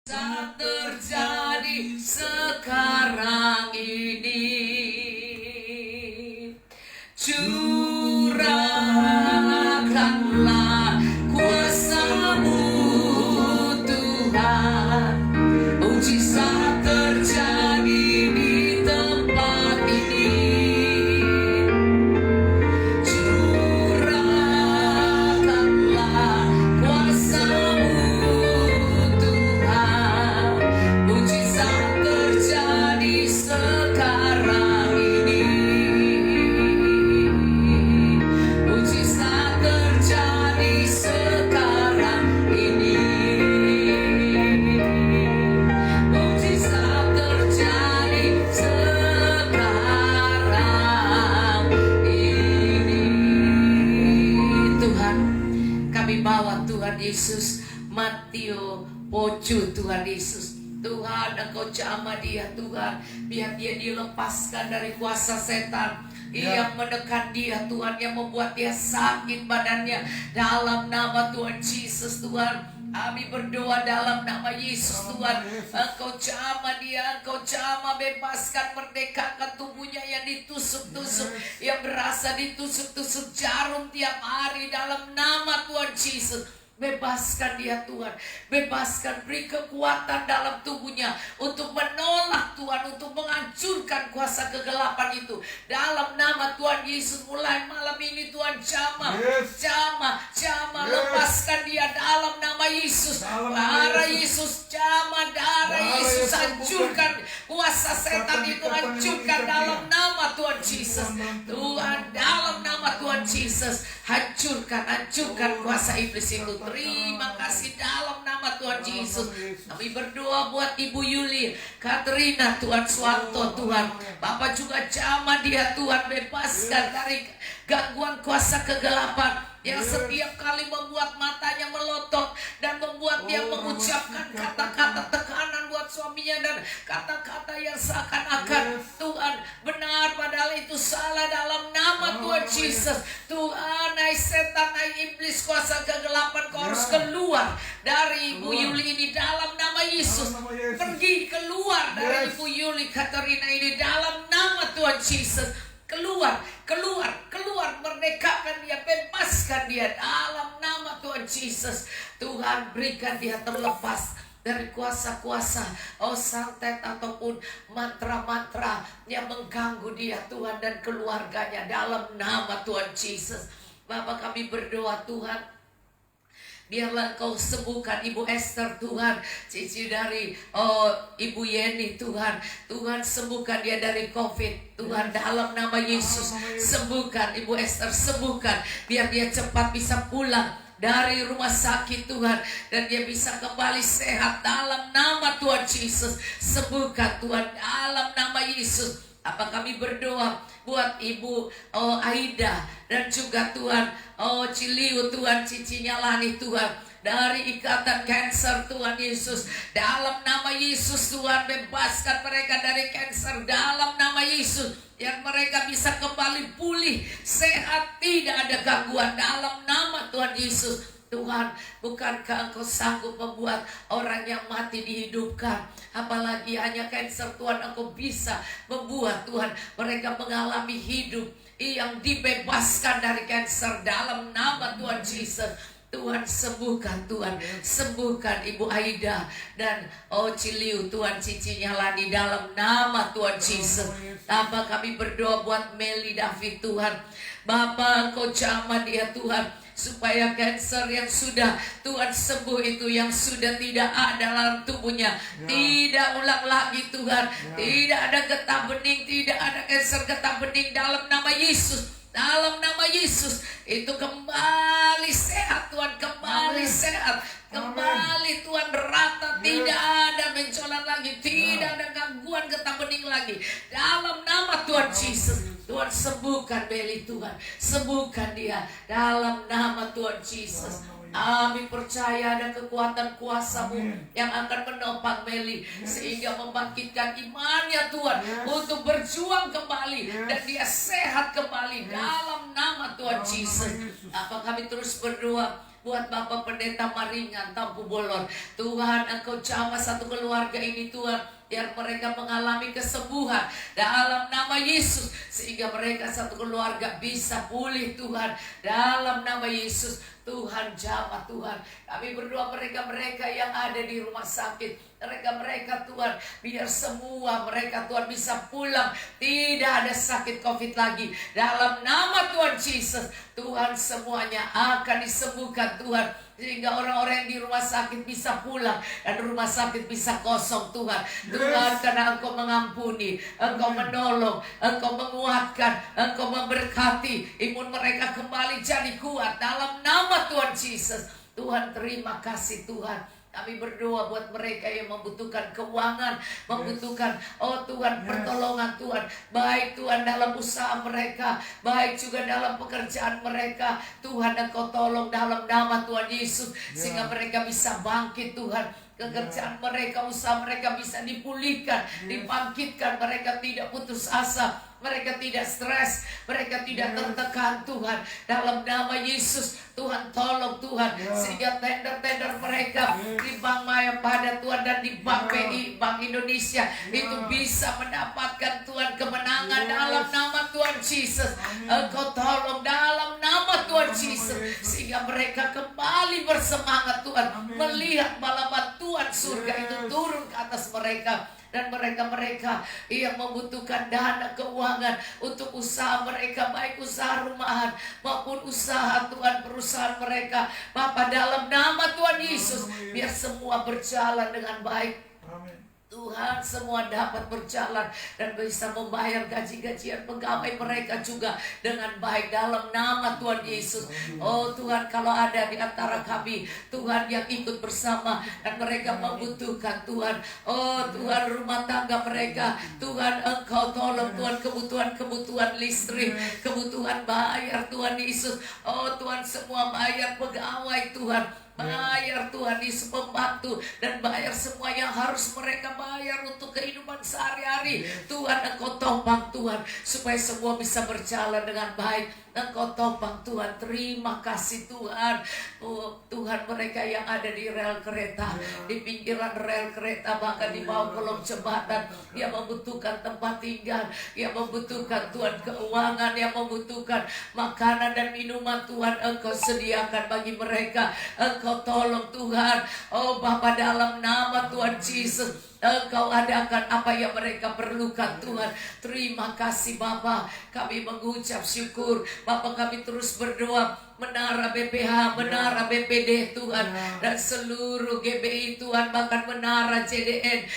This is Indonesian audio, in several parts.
saat terjadi sekarang ini. Curahkanlah kuasa-Mu Tuhan, mujizat terjadi di tempat ini. Curahkanlah kuasa-Mu Tuhan, mujizat terjadi sekarang ini. Mujizat terjadi sekarang ini. Mujizat terjadi sekarang ini. Tuhan, kami bawa Tuhan Yesus Mateo Pocu, Tuhan Yesus. Tuhan, Engkau jamah dia, Tuhan. Biar dia dilepaskan dari kuasa setan yang menekan dia, Tuhan, yang membuat dia sakit badannya. Dalam nama Tuhan Yesus, Tuhan, kami berdoa dalam nama Yesus, Tuhan. Engkau jamah dia, Engkau jamah, bebaskan, merdekakan tubuhnya yang ditusuk-tusuk, yang berasa ditusuk-tusuk jarum tiap hari dalam nama Tuhan Yesus. Bebaskan dia, Tuhan. Bebaskan, beri kekuatan dalam tubuhnya untuk menolak, Tuhan, untuk menghancurkan kuasa kegelapan itu. Dalam nama Tuhan Yesus, mulai malam ini, Tuhan, jamah, jamah, jamah. Lepaskan dia dalam nama Yesus. Darah Yesus, jamah, darah Yesus, hancurkan kuasa setan itu, hancurkan dalam nama Tuhan Yesus. Tuhan, dalam nama Tuhan Yesus, hancurkan, hancurkan kuasa iblis itu. Terima kasih dalam nama Tuhan Yesus. Kami berdoa buat Ibu Yuli, Katrina, Tuhan Suwanto, Tuhan. Bapak juga jamah dia, Tuhan, bebaskan dari gangguan kuasa kegelapan yang setiap kali membuat matanya melotot dan membuat dia mengucapkan kata-kata tekanan buat suaminya dan kata-kata yang seakan-akan Tuhan benar padahal itu salah. Dalam nama Tuhan Yesus, Tuhan, hai setan, hai iblis, kuasa kegelapan, kau harus keluar dari Ibu Yuli ini dalam nama Yesus. Pergi keluar dari Ibu Yuli Katerina ini dalam nama Tuhan Yesus. Keluar, keluar, keluar, merdekakan dia, bebaskan dia dalam nama Tuhan Yesus. Tuhan, berikan dia terlepas dari kuasa-kuasa santet ataupun mantra-mantra yang mengganggu dia, Tuhan, dan keluarganya dalam nama Tuhan Yesus. Bapak, kami berdoa, Tuhan, biarlah Engkau sembuhkan Ibu Esther, Tuhan, cici dari Ibu Yeni, Tuhan. Tuhan, sembuhkan dia dari COVID, Tuhan, dalam nama Yesus. Sembuhkan Ibu Esther, sembuhkan, biar dia cepat bisa pulang dari rumah sakit, Tuhan, dan dia bisa kembali sehat dalam nama Tuhan Yesus. Sembuhkan, Tuhan, dalam nama Yesus. Apa kami berdoa buat Ibu Aida dan juga Tuhan Ciliu, Tuhan, cicinya Lani, Tuhan, dari ikatan kanker, Tuhan Yesus. Dalam nama Yesus, Tuhan, bebaskan mereka dari kanker dalam nama Yesus. Yang mereka bisa kembali pulih, sehat, tidak ada gangguan dalam nama Tuhan Yesus. Tuhan, bukankah Engkau sanggup membuat orang yang mati dihidupkan? Apalagi hanya kanker, Tuhan, Engkau bisa membuat, Tuhan, mereka mengalami hidup yang dibebaskan dari kanker dalam nama Tuhan Yesus. Tuhan, sembuhkan, Tuhan, sembuhkan Ibu Aida dan Ciliu, Tuhan, cicinya Lani dalam nama Tuhan Yesus. Tanpa kami berdoa buat Meli David, Tuhan, Bapa, Engkau jamah dia, Tuhan, supaya kanker yang sudah Tuhan sembuh itu, yang sudah tidak ada dalam tubuhnya, tidak ulang lagi, Tuhan. Tidak ada getah bening, tidak ada kanker getah bening dalam nama Yesus. Dalam nama Yesus itu kembali sehat, Tuhan, kembali sehat, kembali, Tuhan, rata, tidak ada bencolan lagi, tidak ada gangguan getah bening lagi dalam nama Tuhan Yesus. Tuhan, sembuhkan Meli, Tuhan, sembuhkan dia dalam nama Tuhan Yesus. Kami percaya ada kekuatan kuasa-Mu yang akan menopang Meli, sehingga membangkitkan imannya, Tuhan, untuk berjuang kembali dan dia sehat kembali dalam nama Tuhan Yesus. Apa kami terus berdoa buat Bapak Pendeta Maringan Tampu Bolon. Tuhan, Engkau jamah satu keluarga ini Tuhan, biar mereka mengalami kesembuhan dalam nama Yesus, sehingga mereka satu keluarga bisa pulih Tuhan, dalam nama Yesus. Tuhan jamah Tuhan, kami berdoa mereka-mereka yang ada di rumah sakit, mereka Tuhan, biar semua mereka Tuhan bisa pulang, tidak ada sakit COVID lagi, dalam nama Tuhan Yesus. Tuhan, semuanya akan disembuhkan Tuhan, sehingga orang-orang yang di rumah sakit bisa pulang dan rumah sakit bisa kosong Tuhan. Tuhan, karena Engkau mengampuni, Engkau menolong, Engkau menguatkan, Engkau memberkati, imun mereka kembali jadi kuat dalam nama Tuhan Yesus. Tuhan, terima kasih Tuhan. Kami berdoa buat mereka yang membutuhkan keuangan, membutuhkan, oh Tuhan, pertolongan Tuhan, baik Tuhan dalam usaha mereka, baik juga dalam pekerjaan mereka. Tuhan, Engkau tolong dalam nama Tuhan Yesus, sehingga mereka bisa bangkit Tuhan. Pekerjaan mereka, usaha mereka bisa dipulihkan, dibangkitkan. Mereka tidak putus asa, mereka tidak stres, mereka tidak tertekan Tuhan. Dalam nama Yesus, Tuhan tolong Tuhan, sehingga tender-tender mereka di Bank Maya Pada Tuhan dan di Bank BI, Bank Indonesia itu bisa mendapatkan Tuhan kemenangan dalam nama Tuhan Yesus. Engkau tolong dalam nama Tuhan Yesus, sehingga mereka kembali bersemangat Tuhan, melihat balapan Tuhan surga itu turun ke atas mereka. Dan mereka-mereka yang membutuhkan dana keuangan untuk usaha mereka, baik usaha rumahan maupun usaha Tuhan perusahaan mereka, Bapa, dalam nama Tuhan Yesus, biar semua berjalan dengan baik. Tuhan, semua dapat berjalan dan bisa membayar gaji-gajian pegawai mereka juga dengan baik dalam nama Tuhan Yesus. Oh Tuhan, kalau ada di antara kami Tuhan yang ikut bersama dan mereka membutuhkan Tuhan, oh Tuhan, rumah tangga mereka, Tuhan Engkau tolong Tuhan, kebutuhan listrik, kebutuhan bayar Tuhan Yesus. Oh Tuhan, semua bayar pegawai Tuhan, bayar Tuhan Yesus, membantu dan bayar semua yang harus mereka bayar untuk kehidupan sehari-hari. Tuhan, Engkau topang Tuhan, supaya semua bisa berjalan dengan baik. Engkau topang Tuhan, terima kasih Tuhan. Oh Tuhan, mereka yang ada di rel kereta, di pinggiran rel kereta, bahkan di bawah kolong jembatan, yang membutuhkan tempat tinggal, yang membutuhkan Tuhan keuangan, yang membutuhkan makanan dan minuman, Tuhan Engkau sediakan bagi mereka. Engkau tolong Tuhan. Oh Bapa, dalam nama Tuhan Yesus, Engkau adakan apa yang mereka perlukan Tuhan. Terima kasih Bapa, kami mengucap syukur Bapa. Kami terus berdoa Menara BPH, Menara BPD Tuhan, dan seluruh GBI Tuhan, bahkan Menara JDN,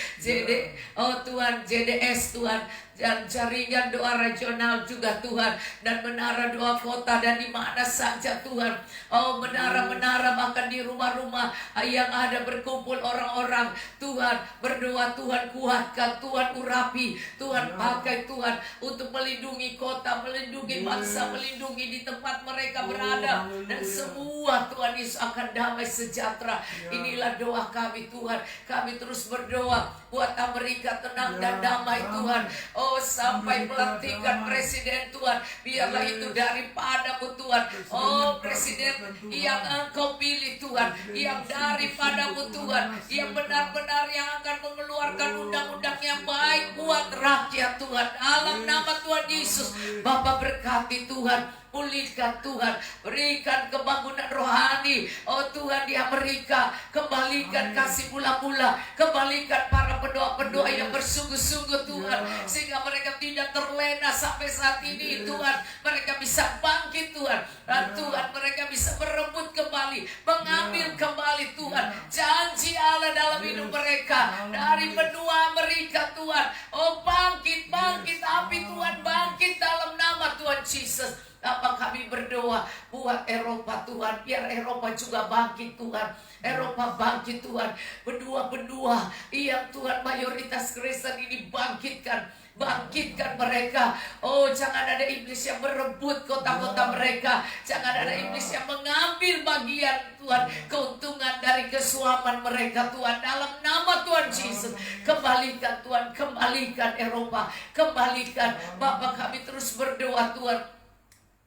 oh Tuhan, JDS Tuhan, dan jaringan doa regional juga Tuhan, dan menara doa kota, dan di mana saja Tuhan. Oh menara-menara, bahkan di rumah-rumah yang ada berkumpul orang-orang Tuhan, berdoa Tuhan, kuatkan Tuhan, urapi Tuhan, pakai Tuhan untuk melindungi kota, melindungi bangsa, melindungi di tempat mereka berada, dan semua Tuhan Yesus akan damai sejahtera. Inilah doa kami Tuhan. Kami terus berdoa buat Amerika tenang dan damai Tuhan. Oh sampai pelantikan presiden Tuhan, biarlah itu daripadamu Tuhan. Oh presiden yang Engkau pilih Tuhan, yang daripadamu Tuhan, yang benar-benar yang akan mengeluarkan undang-undang yang baik buat rakyat Tuhan. Dalam nama Tuhan Yesus, Bapa berkati Tuhan, pulihkan Tuhan, berikan kebangunan rohani. Oh Tuhan, di Amerika, kembalikan kasih mula-mula, kembalikan para pendoa-pendoa yang bersungguh-sungguh Tuhan, sehingga mereka tidak terlena sampai saat ini Tuhan. Mereka bisa bangkit Tuhan, dan Tuhan mereka bisa berebut kembali, mengambil kembali Tuhan janji Allah dalam hidup mereka dari benua Amerika Tuhan. Oh bangkit, bangkit api Tuhan, bangkit dalam nama Tuhan Yesus. Apa kami berdoa buat Eropa Tuhan, biar Eropa juga bangkit Tuhan. Eropa bangkit Tuhan, benua-benua yang Tuhan mayoritas Kristen ini bangkitkan, bangkitkan mereka. Oh jangan ada iblis yang berebut kota-kota mereka, jangan ada iblis yang mengambil bagian Tuhan, keuntungan dari kesuapan mereka Tuhan. Dalam nama Tuhan Yesus, kembalikan Tuhan, kembalikan Eropa, kembalikan. Bapak kami terus berdoa Tuhan,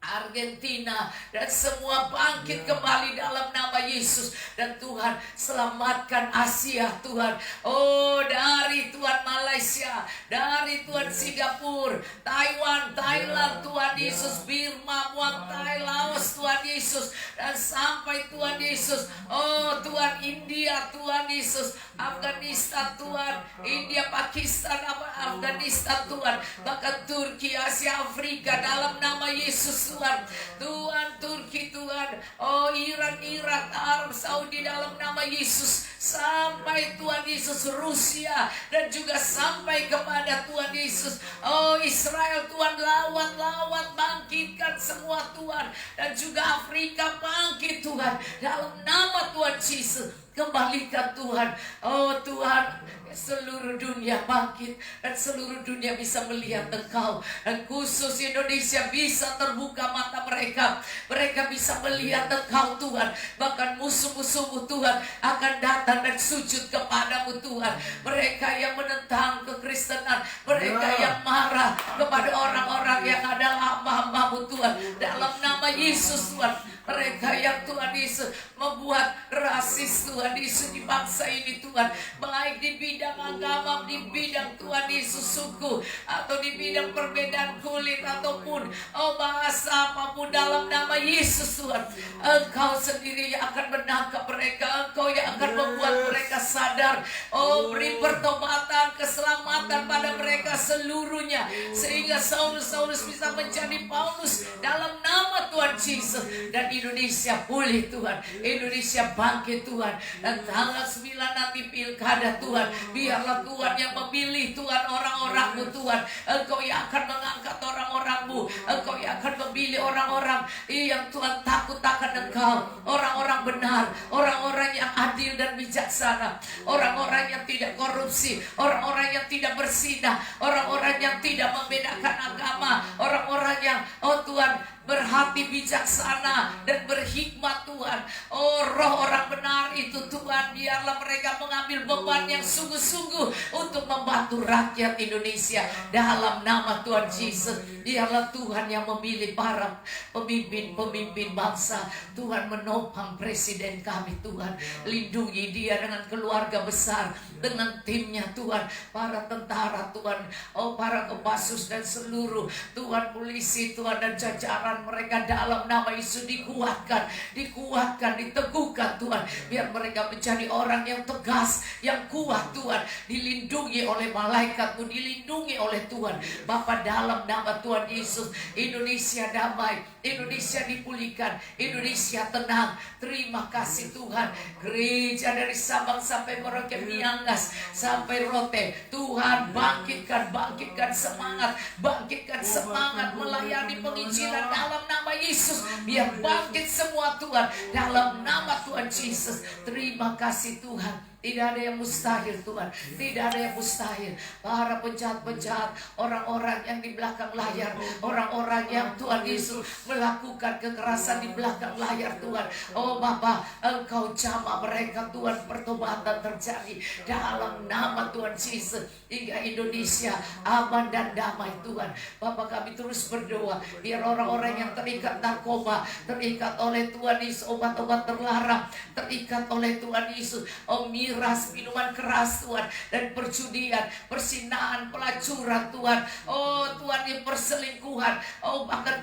Argentina dan semua bangkit kembali dalam nama Yesus. Dan Tuhan selamatkan Asia Tuhan, oh dari Tuhan Malaysia, dari Tuhan Singapura, Taiwan, Thailand Tuhan Yesus, Birma, Muay Laos Tuhan Yesus, dan sampai Tuhan Yesus, oh Tuhan India Tuhan Yesus, Afghanistan Tuhan, India, Pakistan, Afghanistan Tuhan, bahkan Turki, Asia, Afrika dalam nama Yesus Tuhan. Tuhan Turki Tuhan, oh Iran, Irak, Arab Saudi dalam nama Yesus, sampai Tuhan Yesus Rusia, dan juga sampai kepada Tuhan Yesus, oh Israel Tuhan, lawan bangkitkan semua Tuhan, dan juga Afrika bangkit Tuhan dalam nama Tuhan Yesus. Kembalikan Tuhan, oh Tuhan, seluruh dunia bangkit dan seluruh dunia bisa melihat Engkau, dan khusus Indonesia bisa terbuka mata mereka. Mereka bisa melihat Engkau Tuhan. Bahkan musuh-musuhmu Tuhan akan datang dan sujud kepadamu Tuhan. Mereka yang menentang kekristenan, mereka yang marah kepada orang-orang yang adalah hamba-hambamu Tuhan, dalam nama Yesus Tuhan. Mereka yang Tuhan Yesus membuat rasis Tuhan Yesus di bangsa ini Tuhan, baik di bidang agama, di bidang Tuhan Yesus suku, atau di bidang perbedaan kulit, ataupun bahasa apapun, dalam nama Yesus Tuhan. Engkau sendiri yang akan menangkap mereka, Engkau yang akan membuat mereka sadar. Oh, beri pertobatan, keselamatan pada mereka seluruhnya, sehingga Saulus bisa menjadi Paulus dalam nama Tuhan Yesus. Dan Indonesia pulih Tuhan, Indonesia bangkit Tuhan. Dan tanggal 9 nanti pilkada Tuhan, biarlah Tuhan yang memilih Tuhan orang-orang-Mu Tuhan. Engkau yang akan mengangkat orang-orang-Mu, Engkau yang akan memilih orang-orang yang Tuhan takut akan Engkau, orang-orang benar, orang-orang yang adil dan bijaksana, orang-orang yang tidak korupsi, orang-orang yang tidak bersinah, orang-orang yang tidak membedakan agama, orang-orang yang Tuhan berhati bijaksana dan berhikmat Tuhan. Oh, roh orang benar itu Tuhan, biarlah mereka mengambil beban yang sungguh-sungguh untuk membantu rakyat Indonesia dalam nama Tuhan Yesus. Biarlah Tuhan yang memilih para pemimpin bangsa. Tuhan menopang presiden kami Tuhan, lindungi dia dengan keluarga besar, dengan timnya Tuhan, para tentara Tuhan, oh para Kopassus dan seluruh Tuhan polisi Tuhan, dan jajaran mereka dalam nama Yesus dikuatkan, diteguhkan Tuhan. Biar mereka menjadi orang yang tegas, yang kuat Tuhan, dilindungi oleh malaikat-Mu, dilindungi oleh Tuhan Bapa, dalam nama Tuhan Yesus. Indonesia damai, Indonesia dipulihkan, Indonesia tenang. Terima kasih Tuhan. Gereja dari Sabang sampai Merauke, Miangas sampai Rote, Tuhan bangkitkan semangat, melayani penginjilan dalam nama Yesus. Biar bangkit semua Tuhan dalam nama Tuhan Yesus. Terima kasih Tuhan. Tidak ada yang mustahil Tuhan, tidak ada yang mustahil. Para penjahat-penjahat, orang-orang yang di belakang layar, orang-orang yang Tuhan Yesus melakukan kekerasan di belakang layar Tuhan, oh Bapa, Engkau jamah mereka Tuhan, pertobatan terjadi dalam nama Tuhan Yesus, hingga Indonesia aman dan damai Tuhan. Bapa, kami terus berdoa biar orang-orang yang terikat narkoba, terikat oleh Tuhan Yesus, obat-obat terlarang, terikat oleh Tuhan Yesus, miras, minuman keras Tuhan, dan perjudian, persinahan, pelacuran Tuhan, oh Tuhan, yang perselingkuhan, oh bahkan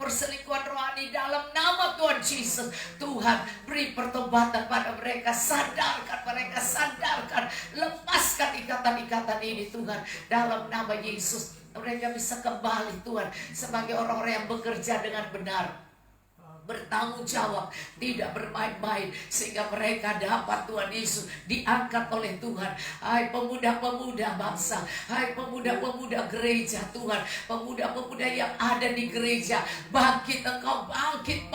perselingkuhan rohani, dalam nama Tuhan Yesus. Tuhan, beri pertobatan pada mereka, sadarkan, lepaskan ikatan-ikatan ini Tuhan, dalam nama Yesus. Mereka bisa kembali Tuhan sebagai orang-orang yang bekerja dengan benar, bertanggung jawab, tidak bermain-main, sehingga mereka dapat Tuhan Yesus diangkat oleh Tuhan. Hai pemuda-pemuda bangsa, hai pemuda-pemuda gereja Tuhan, pemuda-pemuda yang ada di gereja, bangkit engkau, bangkit,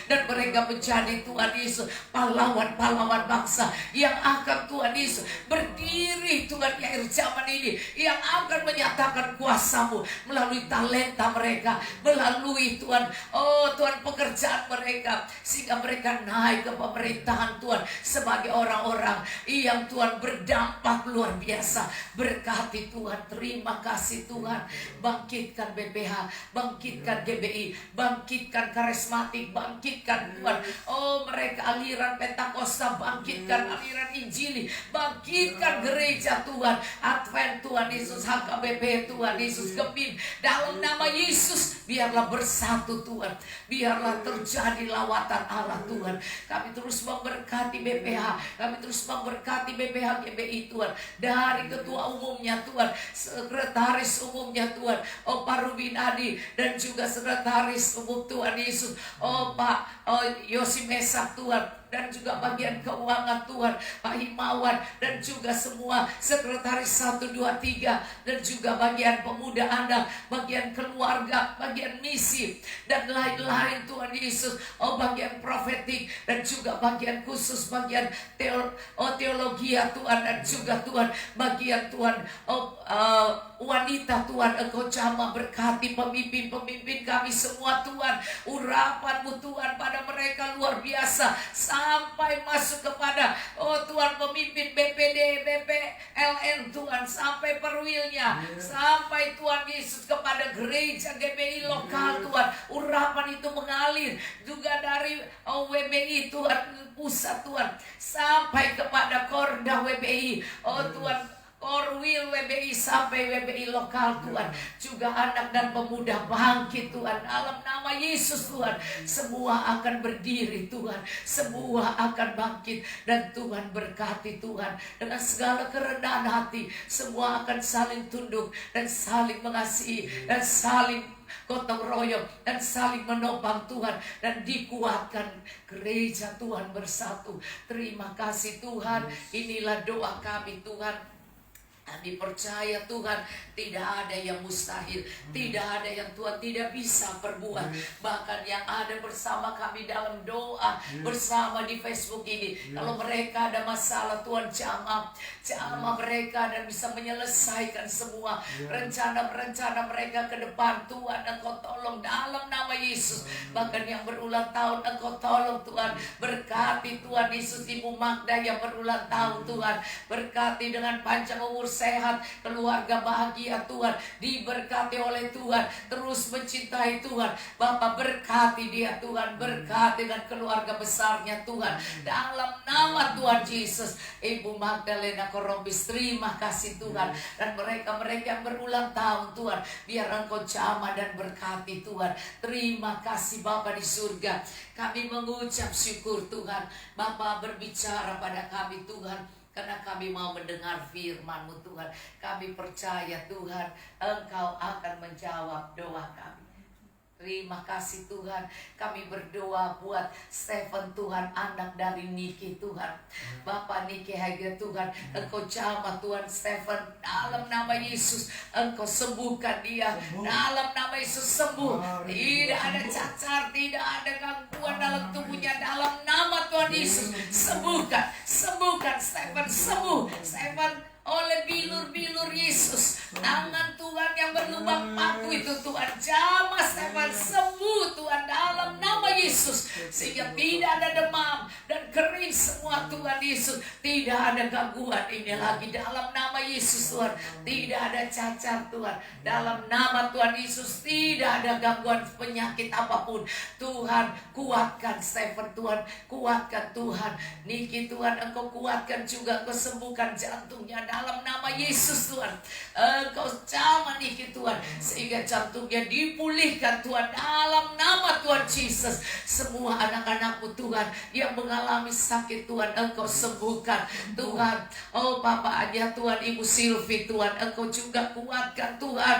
dan mereka menjadi Tuhan Yesus pahlawan-pahlawan bangsa yang akan Tuhan Yesus berdiri Tuhan di akhir zaman ini, yang akan menyatakan kuasa-Mu melalui talenta mereka, melalui Tuhan, oh Tuhan pekerjaan mereka, sehingga mereka naik ke pemerintahan Tuhan sebagai orang-orang yang Tuhan berdampak luar biasa. Berkati Tuhan, terima kasih Tuhan. Bangkitkan BPH, bangkitkan GBI, bangkitkan karismatik, bangkitkan Tuhan. Oh mereka aliran Pentakosta, bangkitkan aliran Injili, bangkitkan gereja Tuhan, Advent Tuhan Yesus, HKBP Tuhan Yesus, Gembin. Dalam nama Yesus biarlah bersatu Tuhan, biarlah terjadi lawatan Allah Tuhan. Kami terus memberkati BPH, kami terus memberkati BPH GBI Tuhan, dari ketua umumnya Tuhan, sekretaris umumnya Tuhan, Pak Rubin Adi, dan juga sekretaris umum Tuhan Yesus, Pak Yosi Mesak Tuhan, dan juga bagian keuangan Tuhan, Pak Himawan, dan juga semua sekretaris 1, 2, 3, dan juga bagian pemuda Anda, bagian keluarga, bagian misi, dan lain-lain Tuhan Yesus, bagian profetik, dan juga bagian khusus, bagian teologi ya Tuhan, dan juga Tuhan bagian Tuhan wanita Tuhan. Engkau jamah berkati pemimpin-pemimpin kami semua Tuhan, urapan-Mu Tuhan pada mereka luar biasa, sampai masuk kepada Tuhan pemimpin BPD, BPLN Tuhan, sampai perwilnya, sampai Tuhan Yesus kepada gereja GBI lokal Tuhan. Urapan itu mengalir juga dari WBI Tuhan pusat Tuhan, sampai kepada Korda WBI Tuhan, Korwil WBI sampai WBI lokal Tuhan. Juga anak dan pemuda bangkit Tuhan, dalam nama Yesus Tuhan. Semua akan berdiri Tuhan, semua akan bangkit, dan Tuhan berkati Tuhan dengan segala kerendahan hati. Semua akan saling tunduk dan saling mengasihi dan saling gotong royong dan saling menopang Tuhan, dan dikuatkan gereja Tuhan bersatu. Terima kasih Tuhan. Inilah doa kami Tuhan. Kami percaya Tuhan, tidak ada yang mustahil, tidak ada yang Tuhan tidak bisa perbuat. Bahkan yang ada bersama kami dalam doa bersama di Facebook ini, kalau mereka ada masalah Tuhan, jamah mereka dan bisa menyelesaikan semua rencana-rencana mereka ke depan Tuhan. Engkau tolong dalam nama Yesus. Bahkan yang berulang tahun Engkau tolong Tuhan. Berkati Tuhan Yesus Ibu Magda yang berulang tahun Tuhan, berkati dengan panjang umur, sehat, keluarga bahagia Tuhan, diberkati oleh Tuhan, terus mencintai Tuhan. Bapak berkati dia Tuhan, berkati dengan keluarga besarnya Tuhan, dalam nama Tuhan Yesus. Ibu Magdalena Korombis, terima kasih Tuhan, dan mereka-mereka yang berulang tahun Tuhan, biar Engkau jamah dan berkati Tuhan. Terima kasih Bapa di surga, kami mengucap syukur Tuhan. Bapa berbicara pada kami Tuhan, karena kami mau mendengar firman-Mu Tuhan. Kami percaya Tuhan, Engkau akan menjawab doa kami. Terima kasih Tuhan. Kami berdoa buat Stephen Tuhan, anak dari Niki Tuhan. Bapak Niki Hager Tuhan, Engkau jamah Tuhan Stephen, dalam nama Yesus. Engkau sembuhkan dia, dalam nama Yesus sembuh. Tidak ada cacar, tidak ada gangguan dalam tubuhnya, dalam nama Tuhan Yesus. Sembuhkan, sembuhkan Stephen, sembuh Stephen oleh bilur-bilur Yesus. Tangan Tuhan yang berlubang paku itu Tuhan, jamah Stephen sembuh Tuhan, dalam nama Yesus. Sehingga tidak ada demam dan kering semua Tuhan Yesus. Tidak ada gangguan ini lagi dalam nama Yesus Tuhan. Tidak ada cacar Tuhan, dalam nama Tuhan Yesus. Tidak ada gangguan penyakit apapun. Tuhan kuatkan Stephen Tuhan, kuatkan Tuhan Niki Tuhan. Engkau kuatkan juga, Engkau sembuhkan jantungnya dalam nama Yesus Tuhan. Engkau jamah Niki Tuhan, sehingga jantungnya dipulihkan Tuhan, dalam nama Tuhan Yesus. Semua anak-anak-Mu Tuhan yang mengalami sakit Tuhan, Engkau sembuhkan Tuhan. Bapak aja Tuhan, Ibu Silvi Tuhan, Engkau juga kuatkan Tuhan.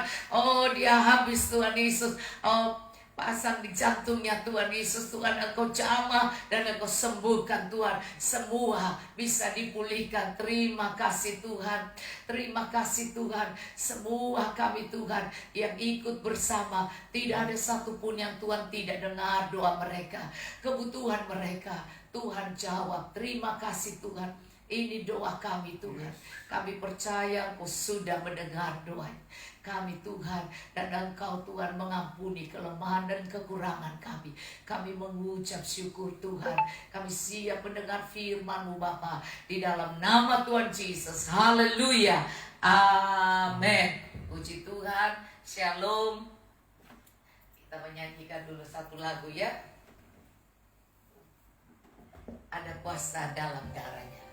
Dia habis Tuhan Yesus, pasang di jantungnya Tuhan Yesus. Tuhan Engkau jamah dan Engkau sembuhkan Tuhan. Semua bisa dipulihkan. Terima kasih Tuhan, terima kasih Tuhan. Semua kami Tuhan yang ikut bersama, tidak ada satupun yang Tuhan tidak dengar doa mereka, kebutuhan mereka Tuhan jawab. Terima kasih Tuhan. Ini doa kami Tuhan. Kami percaya Engkau sudah mendengar doa kami Tuhan. Dan Engkau Tuhan mengampuni kelemahan dan kekurangan kami. Kami mengucap syukur Tuhan. Kami siap mendengar firman-Mu Bapa. Di dalam nama Tuhan Yesus. Haleluya. Amin. Puji Tuhan. Shalom. Kita menyanyikan dulu satu lagu ya. Ada kuasa dalam darahnya.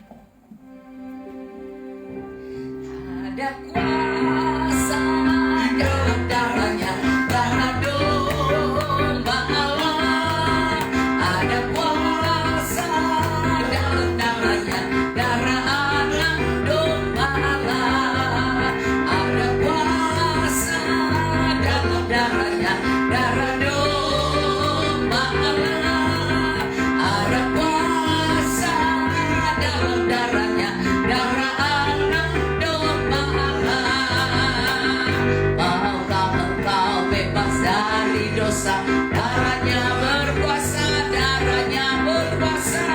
Ada kuasa dalam darahnya, darah domba Allah. Ada kuasa dalam darahnya, darah anak domba Allah. Ada kuasa dalam darahnya, darah domba Allah. Ada kuasa dalam darahnya, darah anak domba Allah. Maukah engkau bebas dari dosa? Darahnya berkuasa, darahnya berkuasa.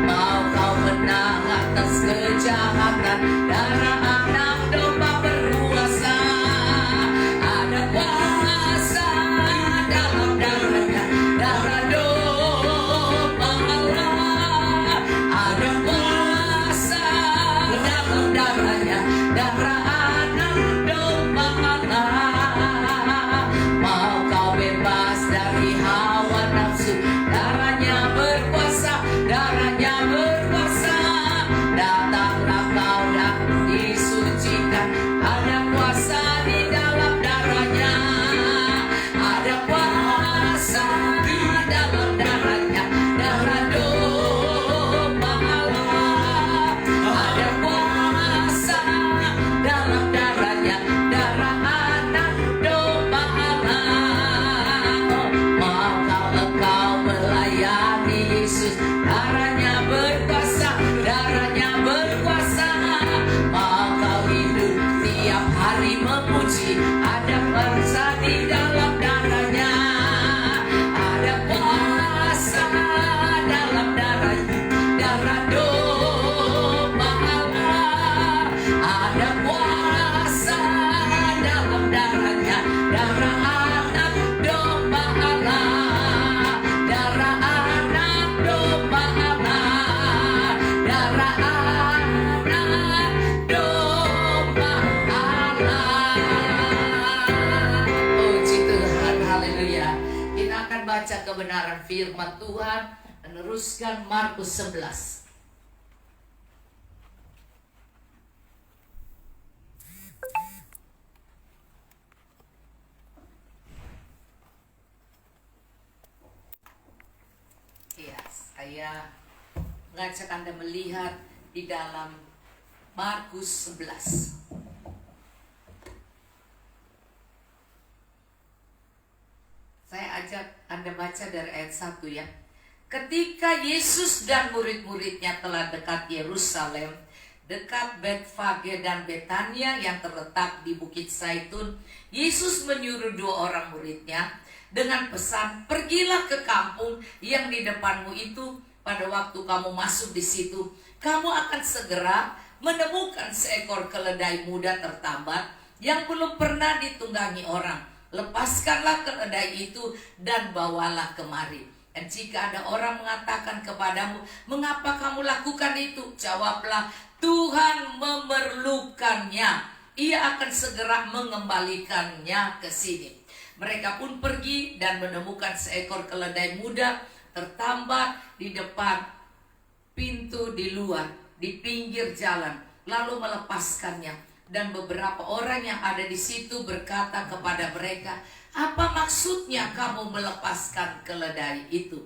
Mau kau menang atas kejahatan? Darah anak domba berkuasa. Ada kuasa dalam darahnya, darah domba Allah. Ada kuasa dalam darahnya, darah anak domba Allah. Mau kau bebas dari hawa nafsu? Darahnya berkuasa, darahnya berkuasa. Datanglah kau dan disucikan. Ada kuasa di dalam darahnya. Ada kuasa di dalam darahnya, darah domba Allah. Ada kuasa dalam darahnya, darah anak domba Allah. Maukah engkau melayani Yesus? Darahnya berkuasa, darahnya berkuasa. Mau kau hidup tiap hari memuji? Ada kuasa di dalam darahnya. Ada kuasa dalam darahnya, darah domba Allah. Ada kuasa dalam darahnya, darah anak domba Allah. Darah anak domba Allah. Darah anak domba Allah. Puji Tuhan, haleluya. Kita akan baca kebenaran firman Tuhan, meneruskan Markus 11. Ya, saya mengajak Anda melihat di dalam Markus 11. Saya ajak Anda baca dari ayat 1 ya. Ketika Yesus dan murid-muridnya telah dekat Yerusalem, dekat Betfage dan Betania yang terletak di Bukit Zaitun, Yesus menyuruh 2 orang muridnya dengan pesan, pergilah ke kampung yang di depanmu itu. Pada waktu kamu masuk di situ, kamu akan segera menemukan seekor keledai muda tertambat yang belum pernah ditunggangi orang. Lepaskanlah keledai itu dan bawalah kemari. Dan jika ada orang mengatakan kepadamu, mengapa kamu lakukan itu? Jawablah, Tuhan memerlukannya. Ia akan segera mengembalikannya ke sini. Mereka pun pergi dan menemukan seekor keledai muda tertambat di depan pintu di luar, di pinggir jalan, lalu melepaskannya. Dan beberapa orang yang ada di situ berkata kepada mereka, apa maksudnya kamu melepaskan keledai itu?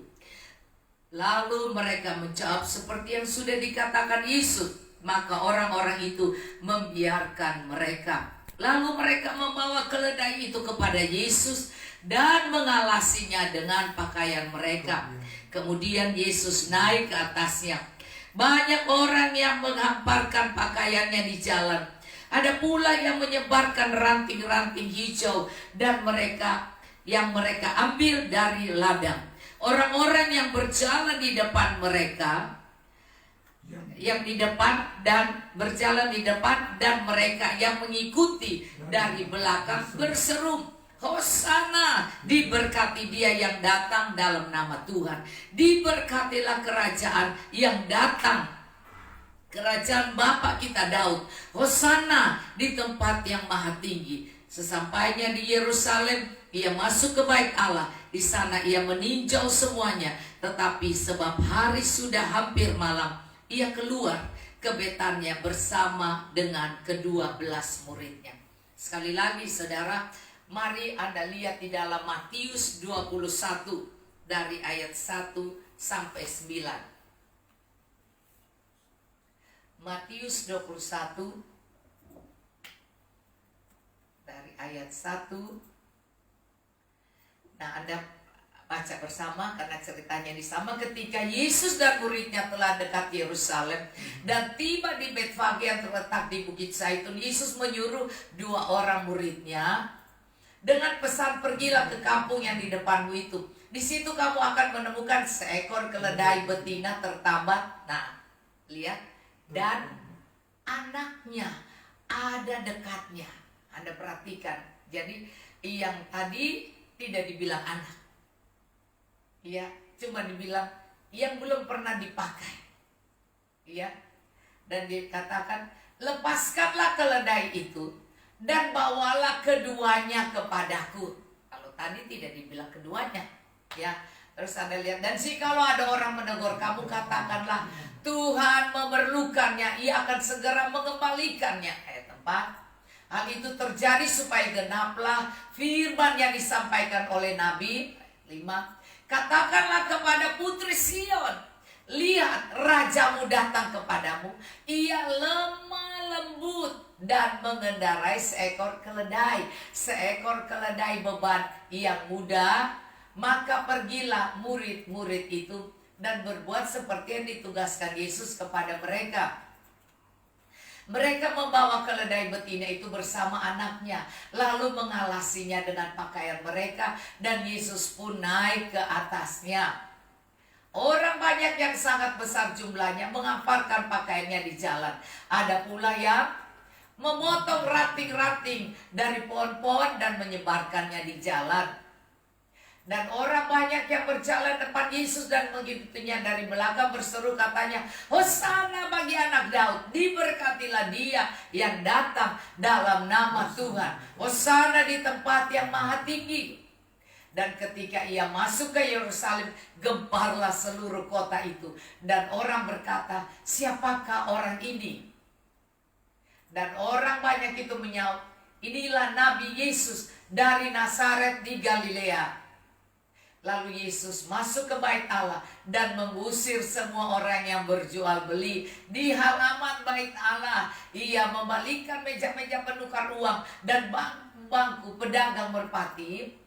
Lalu mereka menjawab seperti yang sudah dikatakan Yesus. Maka orang-orang itu membiarkan mereka. Lalu mereka membawa keledai itu kepada Yesus dan mengalasinya dengan pakaian mereka. Kemudian Yesus naik ke atasnya. Banyak orang yang menghamparkan pakaiannya di jalan. Ada pula yang menyebarkan ranting-ranting hijau dan mereka ambil dari ladang. Orang-orang yang berjalan di depan mereka yang di depan dan berjalan di depan, dan mereka yang mengikuti dari belakang berseru, Hosana, diberkati dia yang datang dalam nama Tuhan. Diberkatilah kerajaan yang datang, kerajaan Bapa kita Daud. Hosana di tempat yang maha tinggi. Sesampainya di Yerusalem, ia masuk ke bait Allah. Di sana ia meninjau semuanya. Tetapi sebab hari sudah hampir malam, ia keluar ke Betania bersama dengan ke-12 muridnya. Sekali lagi saudara, mari Anda lihat di dalam Matius 21 dari ayat 1 sampai 9. Matius 21 dari ayat 1. Nah, Anda baca bersama karena ceritanya di sama. Ketika Yesus dan muridnya telah dekat Yerusalem dan tiba di Betfage yang terletak di Bukit Zaitun, Yesus menyuruh 2 orang muridnya dengan pesan, pergilah ke kampung yang di depanmu itu. Di situ kamu akan menemukan seekor keledai betina tertambat. Nah, lihat, dan anaknya ada dekatnya. Anda perhatikan. Jadi yang tadi tidak dibilang anak, ya, cuma dibilang yang belum pernah dipakai, ya. Dan dikatakan, lepaskanlah keledai itu dan bawalah keduanya kepadaku. Kalau tadi tidak dibilang keduanya, ya. Terus Anda lihat, dan jikalau ada orang menegur kamu, katakanlah Tuhan memerlukannya, ia akan segera mengembalikannya. Ayat 4. Hal itu terjadi supaya genaplah firman yang disampaikan oleh Nabi. 5. Katakanlah kepada putri Sion, lihat rajamu datang kepadamu, ia lemah lembut dan mengendarai seekor keledai. Seekor keledai beban yang mudah. Maka pergilah murid-murid itu dan berbuat seperti yang ditugaskan Yesus kepada mereka. Mereka membawa keledai betina itu bersama anaknya, lalu mengalasinya dengan pakaian mereka, dan Yesus pun naik ke atasnya. Orang banyak yang sangat besar jumlahnya mengamparkan pakaiannya di jalan. Ada pula yang memotong ranting-ranting dari pohon-pohon dan menyebarkannya di jalan. Dan orang banyak yang berjalan depan Yesus dan mengikutinya dari belakang berseru, katanya, Hosana bagi anak Daud, diberkatilah dia yang datang dalam nama Tuhan. Hosana di tempat yang maha tinggi. Dan ketika ia masuk ke Yerusalem, gemparlah seluruh kota itu. Dan orang berkata, siapakah orang ini? Dan orang banyak itu menyaut, inilah Nabi Yesus dari Nazaret di Galilea. Lalu Yesus masuk ke bait Allah dan mengusir semua orang yang berjual beli di halaman bait Allah. Ia membalikkan meja-meja penukar uang dan bangku pedagang merpati,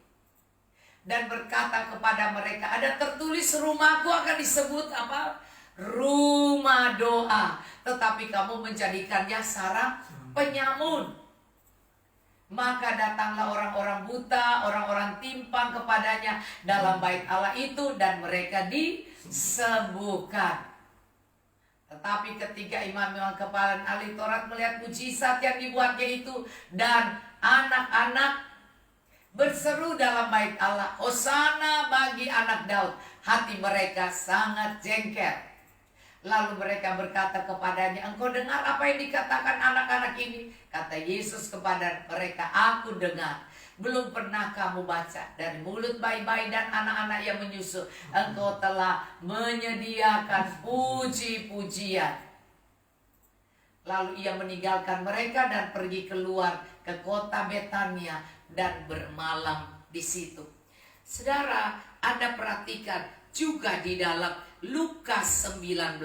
dan berkata kepada mereka, ada tertulis rumahku akan disebut apa? Rumah doa, tetapi kamu menjadikannya sarang penyamun. Maka datanglah orang-orang buta, orang-orang timpang kepadanya dalam bait Allah itu, dan mereka disembuhkan. Tetapi ketika imam-imam kepala ahli Taurat melihat mujizat yang dibuatnya itu, dan anak-anak berseru dalam bait Allah, Hosana bagi anak Daud, hati mereka sangat jengkel. Lalu mereka berkata kepadanya, engkau dengar apa yang dikatakan anak-anak ini? Kata Yesus kepada mereka, aku dengar. Belum pernah kamu baca, dari mulut bayi-bayi dan anak-anak yang menyusu, engkau telah menyediakan puji-pujian. Lalu ia meninggalkan mereka dan pergi keluar ke kota Betania dan bermalam di situ. Saudara, Anda perhatikan juga di dalam Lukas 19,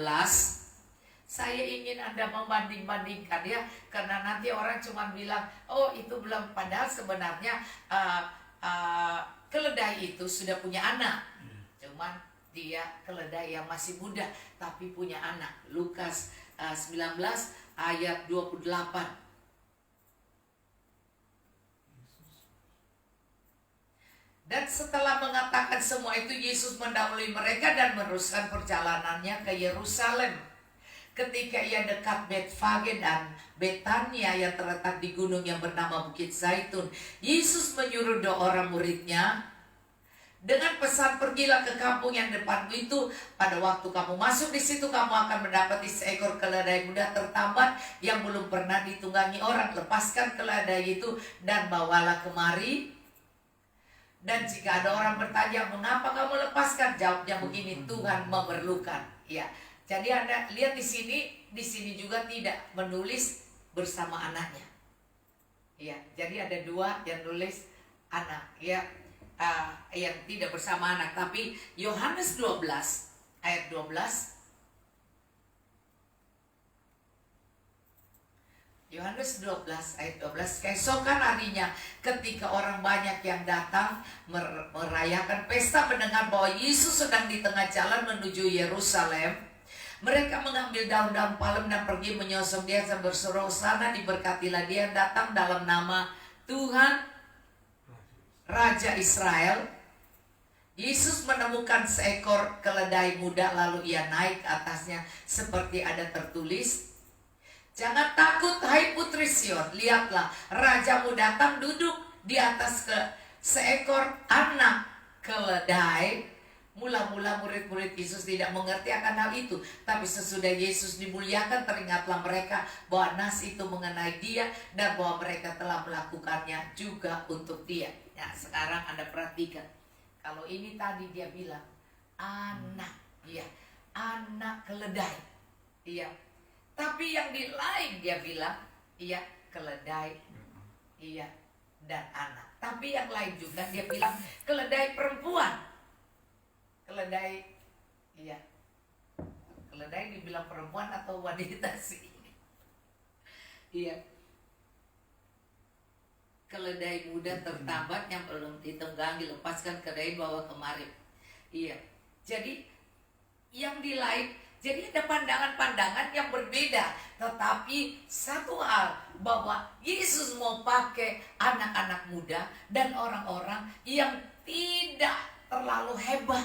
saya ingin Anda membanding-bandingkan ya, karena nanti orang cuma bilang, oh itu belum, padahal sebenarnya keledai itu sudah punya anak, cuman dia keledai yang masih muda tapi punya anak. Lukas 19 ayat 28. Dan setelah mengatakan semua itu, Yesus mendahului mereka dan meneruskan perjalanannya ke Yerusalem. ketika ia dekat Betfage dan Betania yang terletak di gunung yang bernama Bukit Zaitun, Yesus menyuruh 2 orang muridnya dengan pesan, pergilah ke kampung yang depanmu itu. Pada waktu kamu masuk di situ, kamu akan mendapati seekor keledai muda tertambat yang belum pernah ditunggangi orang. Lepaskan keledai itu dan bawalah kemari. Dan jika ada orang bertanya, mengapa kamu lepaskan? Jawabnya begini, Tuhan memerlukan. Ya, jadi Anda lihat di sini juga tidak menulis bersama anaknya. Ya, jadi ada 2 yang nulis anak. Ya. Yang tidak bersama anak, tapi Yohanes 12 ayat 12. Yohanes 12 ayat 12. Keesokan harinya ketika orang banyak yang datang merayakan pesta mendengar bahwa Yesus sedang di tengah jalan menuju Yerusalem, mereka mengambil daun-daun palem dan pergi menyongsong dia sambil berseru, "Hosana, diberkatilah dia yang datang dalam nama Tuhan Raja Israel." Yesus menemukan seekor keledai muda, lalu ia naik ke atasnya seperti ada tertulis, "Jangan takut, hai putri Sion, lihatlah rajamu datang duduk di atas seekor anak keledai." Mula-mula murid-murid Yesus tidak mengerti akan hal itu, tapi sesudah Yesus dimuliakan, teringatlah mereka bahwa nas itu mengenai dia dan bahwa mereka telah melakukannya juga untuk dia. Nah, sekarang Anda perhatikan, kalau ini tadi dia bilang anak, ya, anak keledai, iya. Tapi yang di lain dia bilang, iya, keledai, iya, dan anak. Tapi yang lain juga dia bilang keledai perempuan. Keledai, iya. Keledai dibilang perempuan atau wanita sih? Iya. Keledai muda tertambat yang belum ditunggangi, lepaskan keledai, bawa kemari. Iya. Jadi yang di lain, jadi ada pandangan-pandangan yang berbeda. Tetapi satu hal, bahwa Yesus mau pakai anak-anak muda dan orang-orang yang tidak terlalu hebat,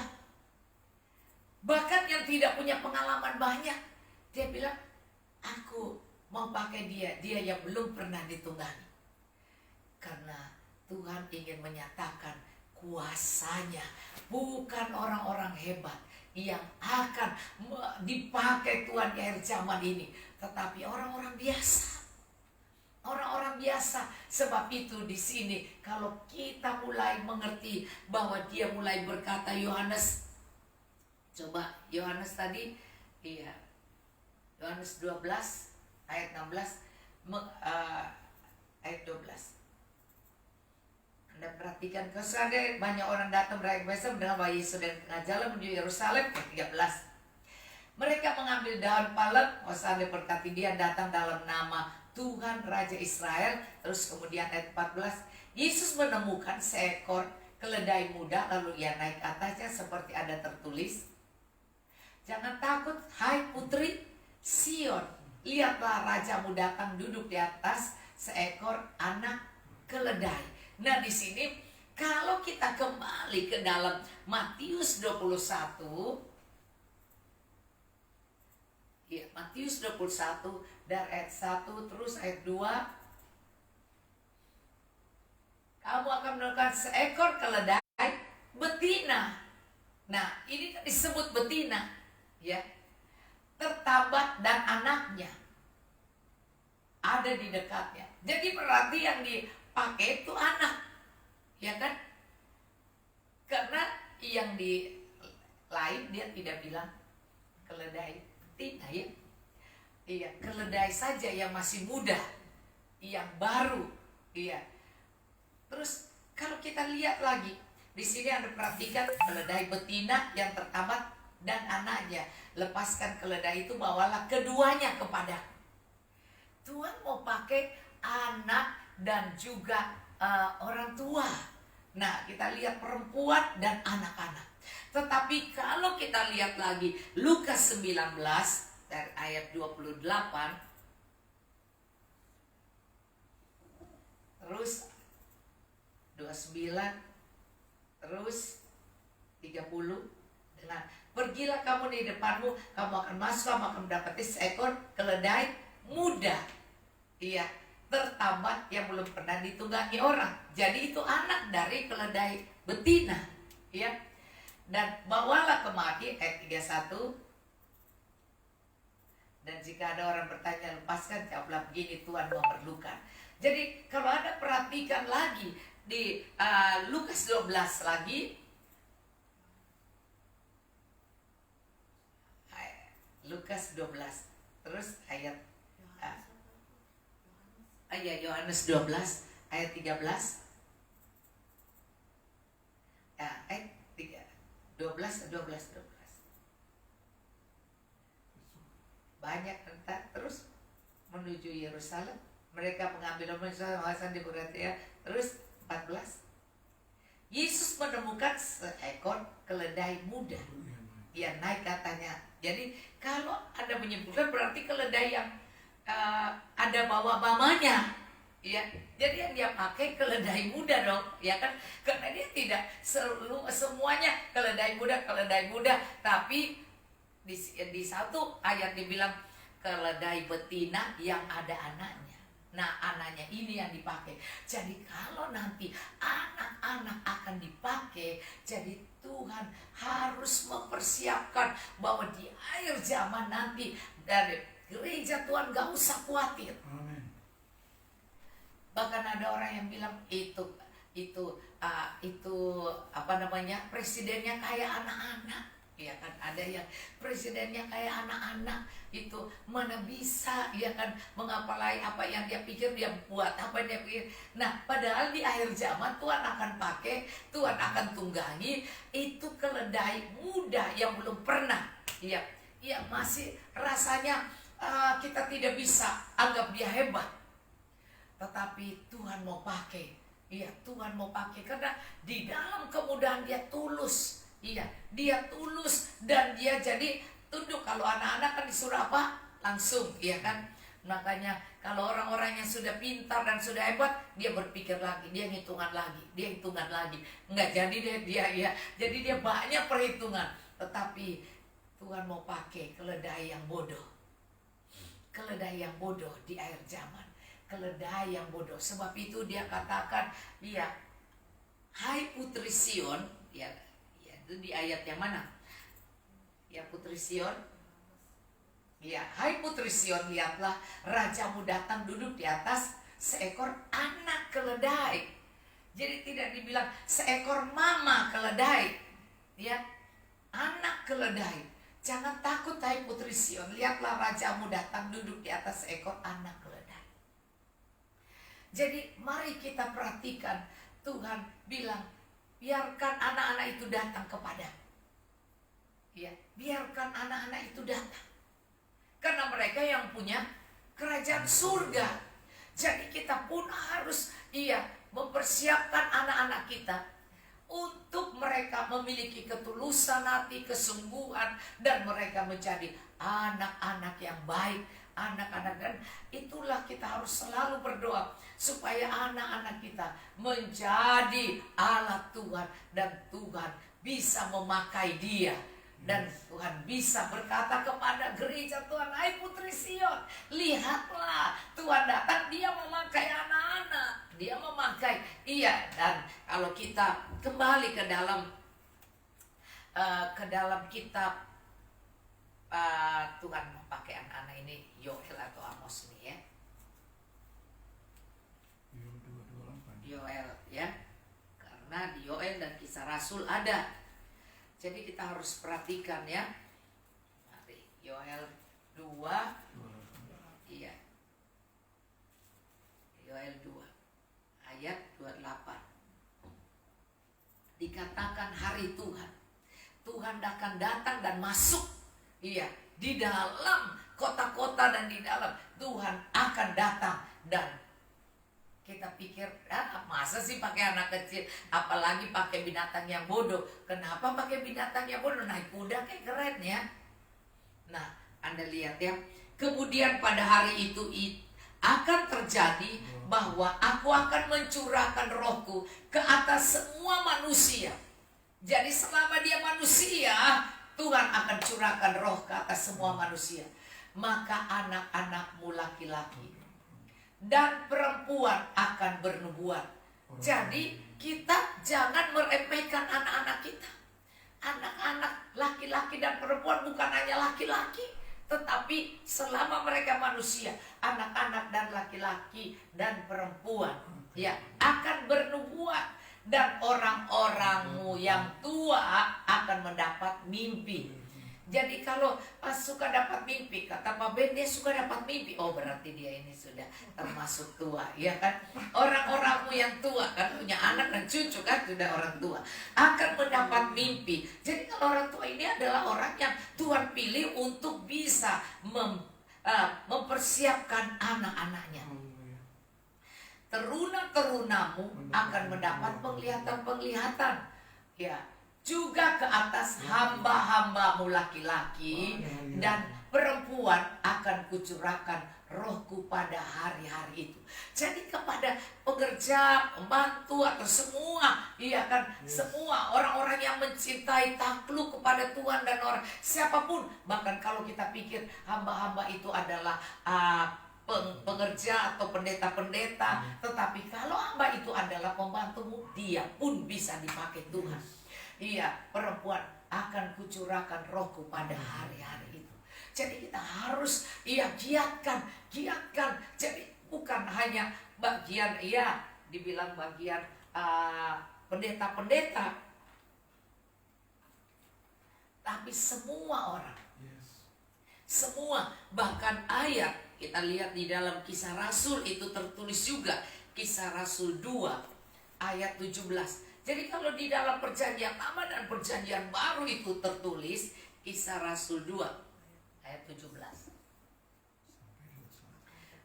bahkan yang tidak punya pengalaman banyak. Dia bilang, aku mau pakai dia yang belum pernah ditunggangi. Karena Tuhan ingin menyatakan kuasanya. Bukan orang-orang hebat yang akan dipakai Tuhan di akhir zaman ini, tetapi orang-orang biasa. Orang-orang biasa. Sebab itu di sini kalau kita mulai mengerti bahwa dia mulai berkata, Yohanes, coba Yohanes tadi, iya, Yohanes 12 ayat 16 ayat 12. Anda perhatikan, kesadar banyak orang datang merayakan pesta mendengar bahwa Yesus dan tengah jalan menuju Yerusalem. Ayat 13. Mereka mengambil daun palem, Hosana berkati dia datang dalam nama Tuhan Raja Israel. Terus kemudian ayat 14, Yesus menemukan seekor keledai muda, lalu ia naik ke atasnya seperti ada tertulis, "Jangan takut, hai putri Sion, lihatlah rajamu datang duduk di atas seekor anak keledai." Nah, di sini kalau kita kembali ke dalam Matius 21, ya, Matius 21 dari ayat 1 terus ayat 2, kamu akan menemukan seekor keledai betina. Nah, ini kan disebut betina, ya, tertambat dan anaknya ada di dekatnya. Jadi berarti yang dipakai itu anak, ya kan? Karena yang di lain dia tidak bilang keledai betina, ya. Iya, keledai saja yang masih muda, yang baru, iya. Terus kalau kita lihat lagi di sini, Anda perhatikan keledai betina yang tertambat dan anaknya. Lepaskan keledai itu, bawalah keduanya kepada Tuhan. Mau pakai anak dan juga orang tua. Nah, kita lihat perempuan dan anak-anak. Tetapi kalau kita lihat lagi Lukas 19 dari ayat 28 terus 29 terus 30, dengan Pergilah kamu di depanmu, kamu akan masuk, kamu akan mendapati seekor keledai muda. Iya, tertambat yang belum pernah ditunggangi orang. Jadi itu anak dari keledai betina. Ya. Dan bawalah kemari, ayat 31. Dan jika ada orang bertanya, lepaskan, jawablah begini, Tuhan memerlukan. Jadi kalau ada perhatikan lagi di Lukas 12 lagi. Lukas 12. Terus ayat Yohanes 12 ayat 13. Ya, ayat 12. Banyak tentang terus menuju Yerusalem. Mereka mengambil kawasan di Beratia. Terus 14. Yesus menemukan seekor keledai muda. Dia naik katanya. Jadi kalau Anda menyebutkan berarti keledai yang ada bawa mamanya, ya. Jadi yang dia pakai keledai muda dong, ya kan? Karena dia tidak semuanya keledai muda, tapi di satu ayat dibilang keledai betina yang ada anaknya. Nah, anaknya ini yang dipakai. Jadi kalau nanti anak-anak akan dipakai, jadi Tuhan harus mempersiapkan bahwa di akhir zaman nanti dari gereja Tuhan gak usah khawatir. Amen. Bahkan ada orang yang bilang itu apa namanya, presidennya kayak anak-anak. Ya kan, ada yang presidennya kayak anak-anak, itu mana bisa, ya kan, mengapalai apa yang dia pikir, dia buat apa yang dia pikir. Nah, padahal di akhir zaman Tuhan akan pakai, Tuhan akan tunggangi itu keledai muda yang belum pernah, ya masih rasanya kita tidak bisa anggap dia hebat, tetapi Tuhan mau pakai, Tuhan mau pakai karena di dalam kemudahan dia tulus. Iya, dia tulus dan dia jadi tunduk. Kalau anak-anak kan disuruh apa? Langsung, iya kan? Makanya kalau orang-orang yang sudah pintar dan sudah hebat, dia berpikir lagi, dia hitungan lagi. Enggak jadi dia jadi dia banyak perhitungan. Tetapi Tuhan mau pakai keledai yang bodoh. Keledai yang bodoh di akhir zaman. Keledai yang bodoh. Sebab itu dia katakan, hai putri Sion, itu di ayat yang mana? Ya, putri Sion. Ya, hai putri Sion, lihatlah rajamu datang duduk di atas seekor anak keledai. Jadi tidak dibilang seekor mama keledai. Ya, anak keledai. Jangan takut hai putri Sion, lihatlah rajamu datang duduk di atas seekor anak keledai. Jadi mari kita perhatikan, Tuhan bilang, biarkan anak-anak itu datang kepadamu. Ya, biarkan anak-anak itu datang. Karena mereka yang punya kerajaan surga. Jadi kita pun harus mempersiapkan anak-anak kita untuk mereka memiliki ketulusan hati, kesungguhan, dan mereka menjadi anak-anak yang baik. Anak-anak, dan itulah kita harus selalu berdoa supaya anak-anak kita menjadi alat Tuhan dan Tuhan bisa memakai dia. Dan Tuhan bisa berkata kepada gereja Tuhan, hai putri Sion, lihatlah Tuhan datang, dia memakai anak-anak, dia memakai. Dan kalau kita kembali ke dalam kitab Tuhan memakai anak-anak ini, Yoel atau Amos nih ya. Yoel ya. Karena di Yoel dan Kisah Rasul ada. Jadi kita harus perhatikan ya. Mari, Yoel 2. Iya. Yoel 2 ayat 28. Dikatakan hari Tuhan. Tuhan akan datang dan masuk. Di dalam kota-kota dan di dalam Tuhan akan datang. Dan kita pikir, masa sih pakai anak kecil, apalagi pakai binatang yang bodoh. Kenapa pakai binatang yang bodoh? Naik kuda kayak keren ya. Nah, Anda lihat ya. Kemudian pada hari itu akan terjadi bahwa aku akan mencurahkan rohku ke atas semua manusia. Jadi selama dia manusia, Tuhan akan curahkan roh ke atas semua manusia. Maka anak-anakmu laki-laki dan perempuan akan bernubuat. Jadi kita jangan meremehkan anak-anak kita. Anak-anak laki-laki dan perempuan bukan hanya laki-laki, tetapi selama mereka manusia, anak-anak dan laki-laki dan perempuan ya akan bernubuat. Dan orang-orangmu yang tua akan mendapat mimpi. Jadi kalau suka dapat mimpi, kata Pak Ben, dia suka dapat mimpi. Oh, berarti dia ini sudah termasuk tua, ya kan? Orang-orangmu yang tua kan punya anak dan cucu kan sudah orang tua akan mendapat mimpi. Jadi kalau orang tua ini adalah orang yang Tuhan pilih untuk bisa mempersiapkan anak-anaknya. Teruna-terunamu akan mendapat penglihatan-penglihatan. Ya, juga ke atas hamba-hambamu laki-laki dan perempuan akan kucurahkan rohku pada hari-hari itu. Jadi kepada pekerja, pembantu atau semua, iya kan, semua orang-orang yang mencintai, takluk kepada Tuhan dan orang siapapun. Bahkan kalau kita pikir hamba-hamba itu adalah pengerja atau pendeta-pendeta, tetapi kalau hamba itu adalah pembantumu, dia pun bisa dipakai Tuhan. Iya, perempuan akan kucurahkan rohku pada hari-hari itu. Jadi kita harus giatkan. Jadi bukan hanya bagian dibilang bagian pendeta-pendeta, tapi semua orang. Semua, bahkan ayat kita lihat di dalam Kisah Rasul itu tertulis juga, Kisah Rasul 2 ayat 17. Jadi kalau di dalam Perjanjian Lama dan Perjanjian Baru itu tertulis Kisah Rasul 2 ayat 17.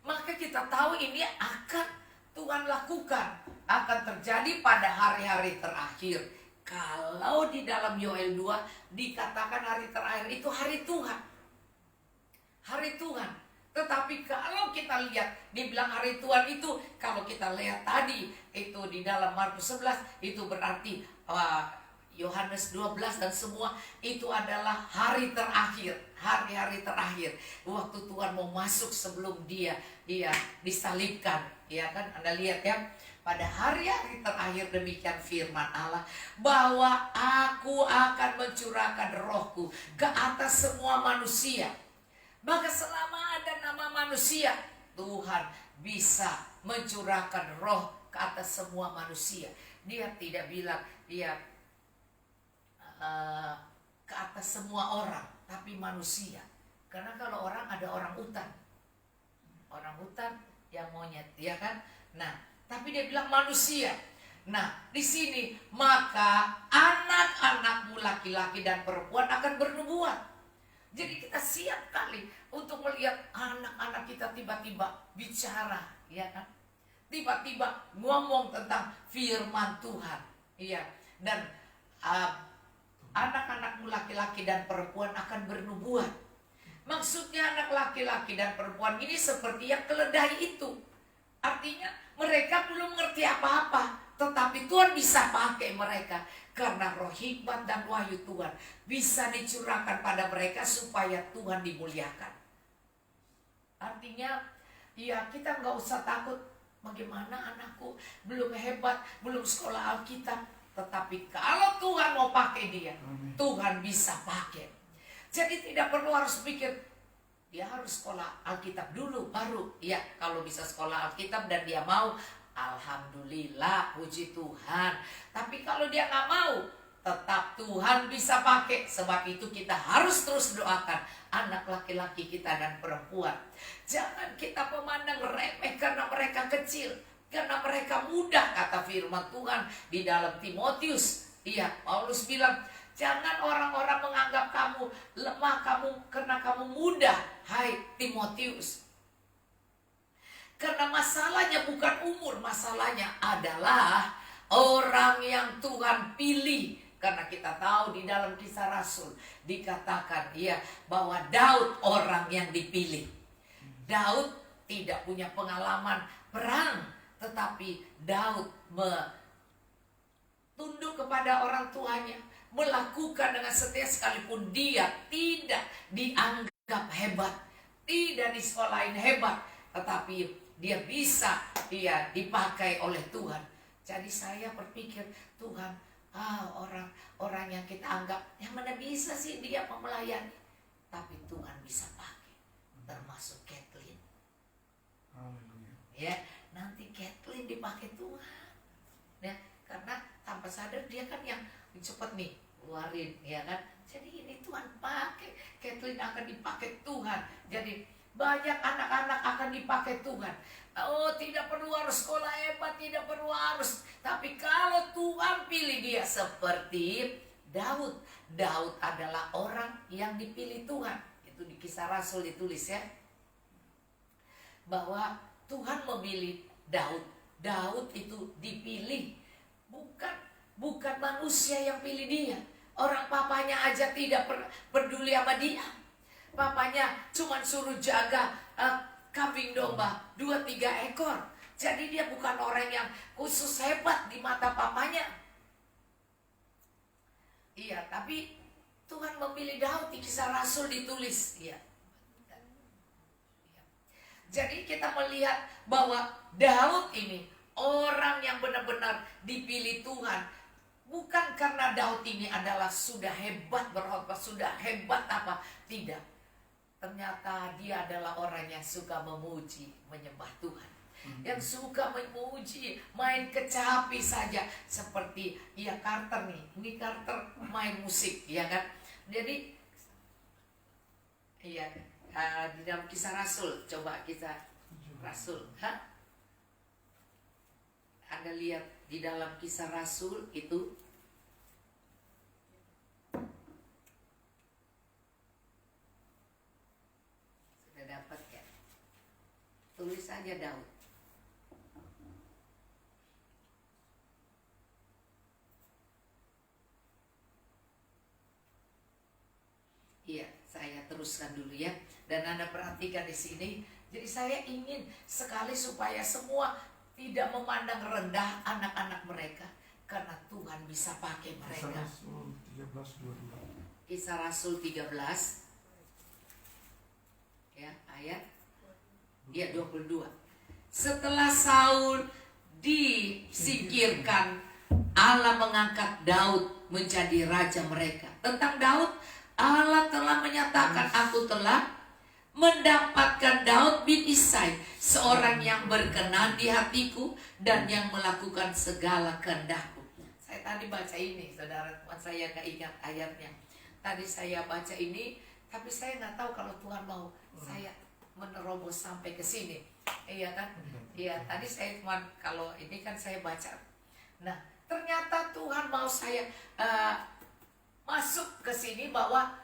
Maka kita tahu ini akan Tuhan lakukan, akan terjadi pada hari-hari terakhir. Kalau di dalam Yoel 2 dikatakan hari terakhir itu hari Tuhan. Hari Tuhan. Tetapi kalau kita lihat dibilang hari Tuhan itu, kalau kita lihat tadi itu di dalam Markus 11 itu berarti Yohanes 12 dan semua itu adalah hari terakhir, hari-hari terakhir. Waktu Tuhan mau masuk sebelum dia disalibkan, ya kan? Anda lihat ya, pada hari-hari terakhir demikian firman Allah bahwa aku akan mencurahkan rohku ke atas semua manusia. Maka selama ada nama manusia, Tuhan bisa mencurahkan roh ke atas semua manusia. Dia tidak bilang dia ke atas semua orang, tapi manusia. Karena kalau orang ada orang hutan yang monyet, ya kan? Nah, tapi dia bilang manusia. Nah, di sini maka anak-anakmu laki-laki dan perempuan akan bernubuat. Jadi kita siap kali untuk melihat anak-anak kita tiba-tiba bicara, ya kan? Tiba-tiba ngomong tentang firman Tuhan, iya. Dan anak-anakmu laki-laki dan perempuan akan bernubuat. Maksudnya anak laki-laki dan perempuan ini seperti yang keledai itu. Artinya mereka belum mengerti apa-apa, tetapi Tuhan bisa pakai mereka. Karena roh hikmat dan wahyu Tuhan bisa dicurahkan pada mereka supaya Tuhan dimuliakan. Artinya, ya kita nggak usah takut bagaimana anakku belum hebat, belum sekolah Alkitab. Tetapi kalau Tuhan mau pakai dia, Tuhan bisa pakai. Jadi tidak perlu harus pikir, dia harus sekolah Alkitab dulu, baru. Ya, kalau bisa sekolah Alkitab dan dia mau, alhamdulillah, puji Tuhan. Tapi kalau dia nggak mau, tetap Tuhan bisa pakai. Sebab itu kita harus terus doakan anak laki-laki kita dan perempuan. Jangan kita memandang remeh karena mereka kecil, karena mereka mudah, kata firman Tuhan di dalam Timotius. Iya, Paulus bilang, jangan orang-orang menganggap kamu lemah, karena kamu mudah, hai Timotius. Karena masalahnya bukan umur, masalahnya adalah orang yang Tuhan pilih. Karena kita tahu di dalam Kisah Rasul dikatakan bahwa Daud orang yang dipilih. Daud tidak punya pengalaman perang, tetapi Daud tunduk kepada orang tuanya. melakukan dengan setia sekalipun dia tidak dianggap hebat, tidak disekolahin hebat, tetapi dia bisa dipakai oleh Tuhan. Jadi saya berpikir, Tuhan, orang yang kita anggap yang mana bisa sih dia melayani, tapi Tuhan bisa pakai, termasuk Kathleen. Ya, nanti Kathleen dipakai Tuhan. Ya, karena tanpa sadar dia kan yang cepat nih keluarin, ya kan. Jadi ini Tuhan pakai, Kathleen akan dipakai Tuhan. Jadi banyak anak-anak akan dipakai Tuhan. Oh, tidak perlu harus sekolah hebat, tidak perlu harus. Tapi kalau Tuhan pilih dia seperti Daud. Daud adalah orang yang dipilih Tuhan. Itu di Kisah Rasul ditulis ya. Bahwa Tuhan memilih Daud. Daud itu dipilih. Bukan manusia yang pilih dia. Orang papanya aja tidak peduli sama dia. Papanya cuma suruh jaga kambing domba 2-3 ekor. Jadi dia bukan orang yang khusus hebat di mata papanya. Iya, tapi Tuhan memilih Daud, di Kisah Rasul ditulis. Iya. Jadi kita melihat bahwa Daud ini orang yang benar-benar dipilih Tuhan. Bukan karena Daud ini adalah sudah hebat berkhotbah, sudah hebat apa. Tidak. Ternyata dia adalah orang yang suka memuji, menyembah Tuhan. Yang suka memuji, main kecapi saja. Seperti Carter nih. Ini Carter main musik, ya kan. Jadi di dalam Kisah Rasul, coba Kisah Rasul, Anda lihat di dalam Kisah Rasul itu sudah dapat ya. Tulis saja Daud. Iya, saya teruskan dulu ya. Dan Anda perhatikan di sini. Jadi saya ingin sekali supaya semua tidak memandang rendah anak-anak mereka, karena Tuhan bisa pakai mereka. Kisah Rasul 13:22. Kisah Rasul 13 ya, ayat 22. Setelah Saul disingkirkan, Allah mengangkat Daud menjadi raja mereka. Tentang Daud, Allah telah menyatakan, aku telah mendapatkan Daud bin Isai, seorang yang berkenan di hatiku dan yang melakukan segala kehendakku. Saya tadi baca ini, saudara teman, saya nggak ingat ayatnya. Tadi saya baca ini, tapi saya nggak tahu kalau Tuhan mau saya menerobos sampai ke sini. Iya kan? Iya, tadi saya cuma kalau ini kan saya baca. Nah, ternyata Tuhan mau saya masuk ke sini bahwa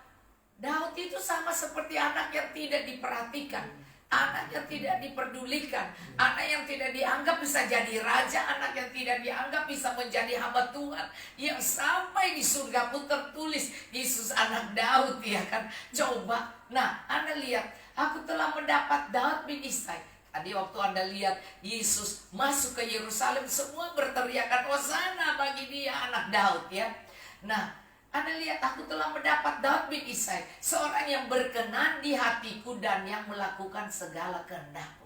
Daud itu sama seperti anak yang tidak diperhatikan, anak yang tidak diperdulikan, anak yang tidak dianggap bisa jadi raja, anak yang tidak dianggap bisa menjadi hamba Tuhan, yang sampai di surga pun tertulis Yesus anak Daud, ya kan? Coba, nah Anda lihat, aku telah mendapat Daud bin Isai. Tadi waktu Anda lihat Yesus masuk ke Yerusalem, semua berteriakan Hosana bagi dia anak Daud, ya. Nah, Anda lihat, aku telah mendapat Daud bin Isai, seorang yang berkenan di hatiku dan yang melakukan segala kehendakku.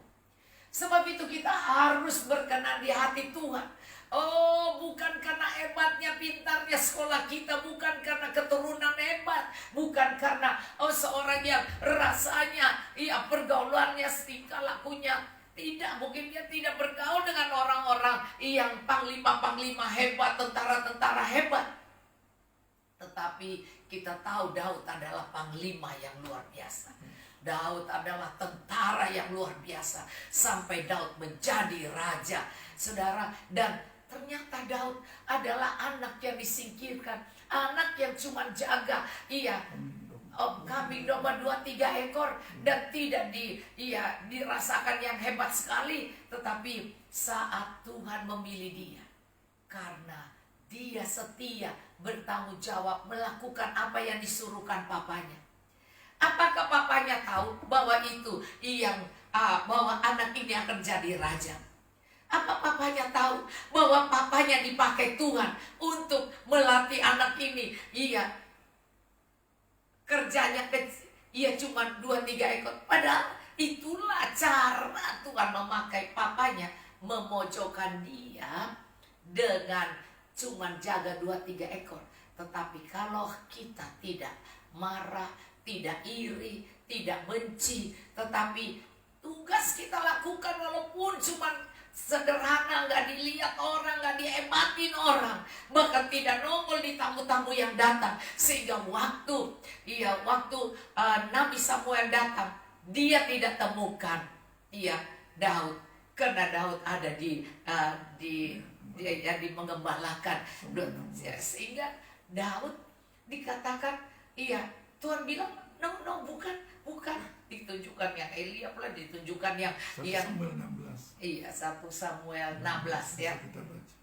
Sebab itu kita harus berkenan di hati Tuhan. Oh, bukan karena hebatnya, pintarnya sekolah kita, bukan karena keturunan hebat, bukan karena seorang yang rasanya pergaulannya, tingkah lakunya. Tidak, mungkin dia tidak bergaul dengan orang-orang yang panglima-panglima hebat, tentara-tentara hebat. Tetapi kita tahu Daud adalah panglima yang luar biasa. Daud adalah tentara yang luar biasa. Sampai Daud menjadi raja, saudara. Dan ternyata Daud adalah anak yang disingkirkan, anak yang cuma jaga kambing domba 2-3 ekor, dan tidak dirasakan yang hebat sekali. Tetapi saat Tuhan memilih dia, karena dia setia, bertanggung jawab, melakukan apa yang disuruhkan papanya. Apakah papanya tahu bahwa itu bahwa anak ini akan jadi raja? Apa papanya tahu bahwa papanya dipakai Tuhan untuk melatih anak ini? Iya, kerjanya kecil, iya cuma 2-3 ekor. Padahal itulah cara Tuhan memakai papanya, memojokkan dia dengan cuma jaga 2-3 ekor. Tetapi kalau kita tidak marah, tidak iri, tidak benci, tetapi tugas kita lakukan walaupun cuma sederhana, nggak dilihat orang, nggak dihematin orang, bahkan tidak nongol di tamu-tamu yang datang, sehingga waktu Nabi Samuel datang, dia tidak temukan Daud, karena Daud ada di mengembalakan, sehingga Daud dikatakan Tuhan bilang no bukan ditunjukkan yang Elia pula, ditunjukkan yang 1 Samuel 16. Iya, 1 Samuel 16 ya. Kita baca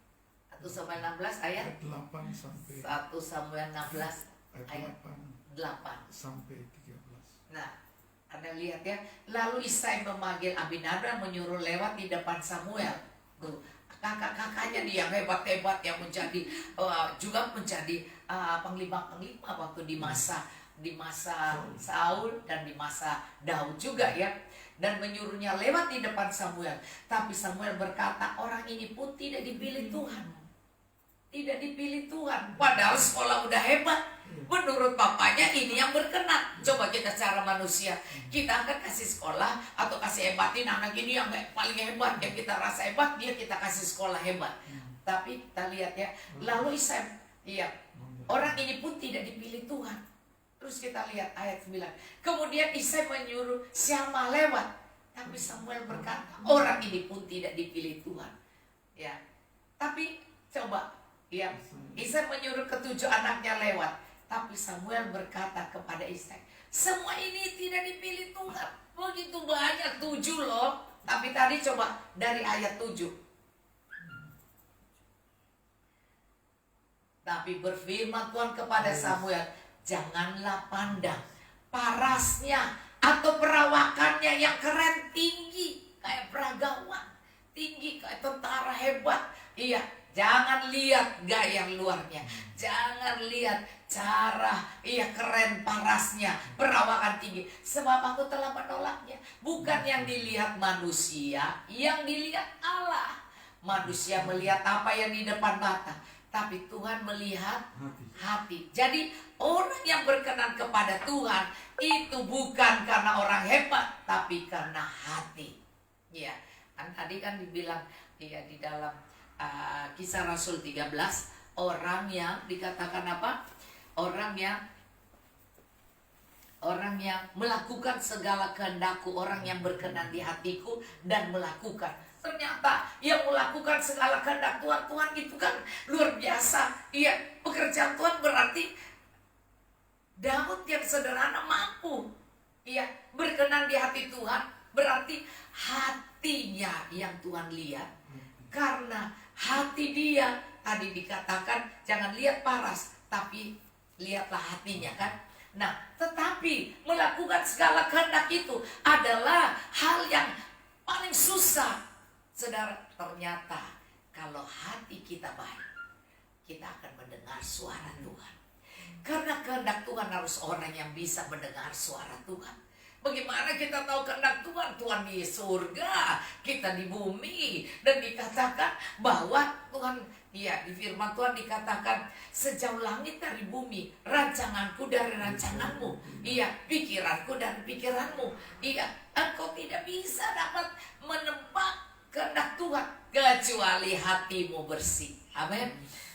1 Samuel 16 ayat 8 sampai 1 Samuel 16 ayat 8. sampai 13. Nah, Anda lihat ya. Lalu Isai memanggil Abinadab, menyuruh lewat di depan Samuel. Tuh, kakak-kakaknya dia yang hebat-hebat, yang menjadi juga menjadi panglima-panglima waktu di masa Saul dan di masa Daud juga ya. Dan menyuruhnya lewat di depan Samuel. Tapi Samuel berkata, orang ini pun tidak dipilih Tuhan. Tidak dipilih Tuhan. Padahal sekolah udah hebat. Menurut papanya ini yang berkenan. Coba kita secara manusia, kita akan kasih sekolah atau kasih hebatin anak ini yang paling hebat, yang kita rasa hebat, dia kita kasih sekolah hebat. Tapi kita lihat ya, lalu Isai, orang ini pun tidak dipilih Tuhan. Terus kita lihat ayat 9. Kemudian Isai menyuruh Syama lewat. Tapi Samuel berkata, orang ini pun tidak dipilih Tuhan. Ya. Tapi coba, Isai menyuruh ke-7 anaknya lewat. Tapi Samuel berkata kepada Isai, semua ini tidak dipilih Tuhan. Begitu banyak 7 loh. Tapi tadi coba dari ayat 7. Tapi berfirman Tuhan kepada Samuel, janganlah pandang parasnya atau perawakannya yang keren, tinggi kayak peragawan, tinggi kayak tentara hebat. Iya, jangan lihat gaya luarnya, jangan lihat cara keren parasnya, perawakan tinggi, sebab aku telah menolaknya. Bukan yang dilihat manusia, yang dilihat Allah. Manusia melihat apa yang di depan mata, tapi Tuhan melihat hati. Jadi orang yang berkenan kepada Tuhan itu bukan karena orang hebat, tapi karena hati. Ya, tadi kan dibilang di dalam Kisah Rasul 13, orang yang dikatakan apa? Orang yang melakukan segala kehendakku, orang yang berkenan di hatiku dan melakukan. Ternyata yang melakukan segala kehendak Tuhan, Tuhan itu kan luar biasa. Iya, pekerjaan Tuhan berarti Daud yang sederhana mampu. Iya, berkenan di hati Tuhan berarti hatinya yang Tuhan lihat. Karena hati dia, tadi dikatakan jangan lihat paras, tapi lihatlah hatinya kan. Nah, tetapi melakukan segala kehendak itu adalah hal yang paling susah. Saudara, ternyata kalau hati kita baik, kita akan mendengar suara Tuhan. Karena kehendak Tuhan harus orang yang bisa mendengar suara Tuhan. Bagaimana kita tahu kehendak Tuhan? Tuhan di surga, kita di bumi. Dan dikatakan bahwa Tuhan, di firman Tuhan dikatakan, sejauh langit dari bumi, rancanganku dari rancanganmu, pikiranku dari pikiranmu. Engkau tidak bisa dapat menebak kehendak Tuhan kecuali hatimu bersih. Amin.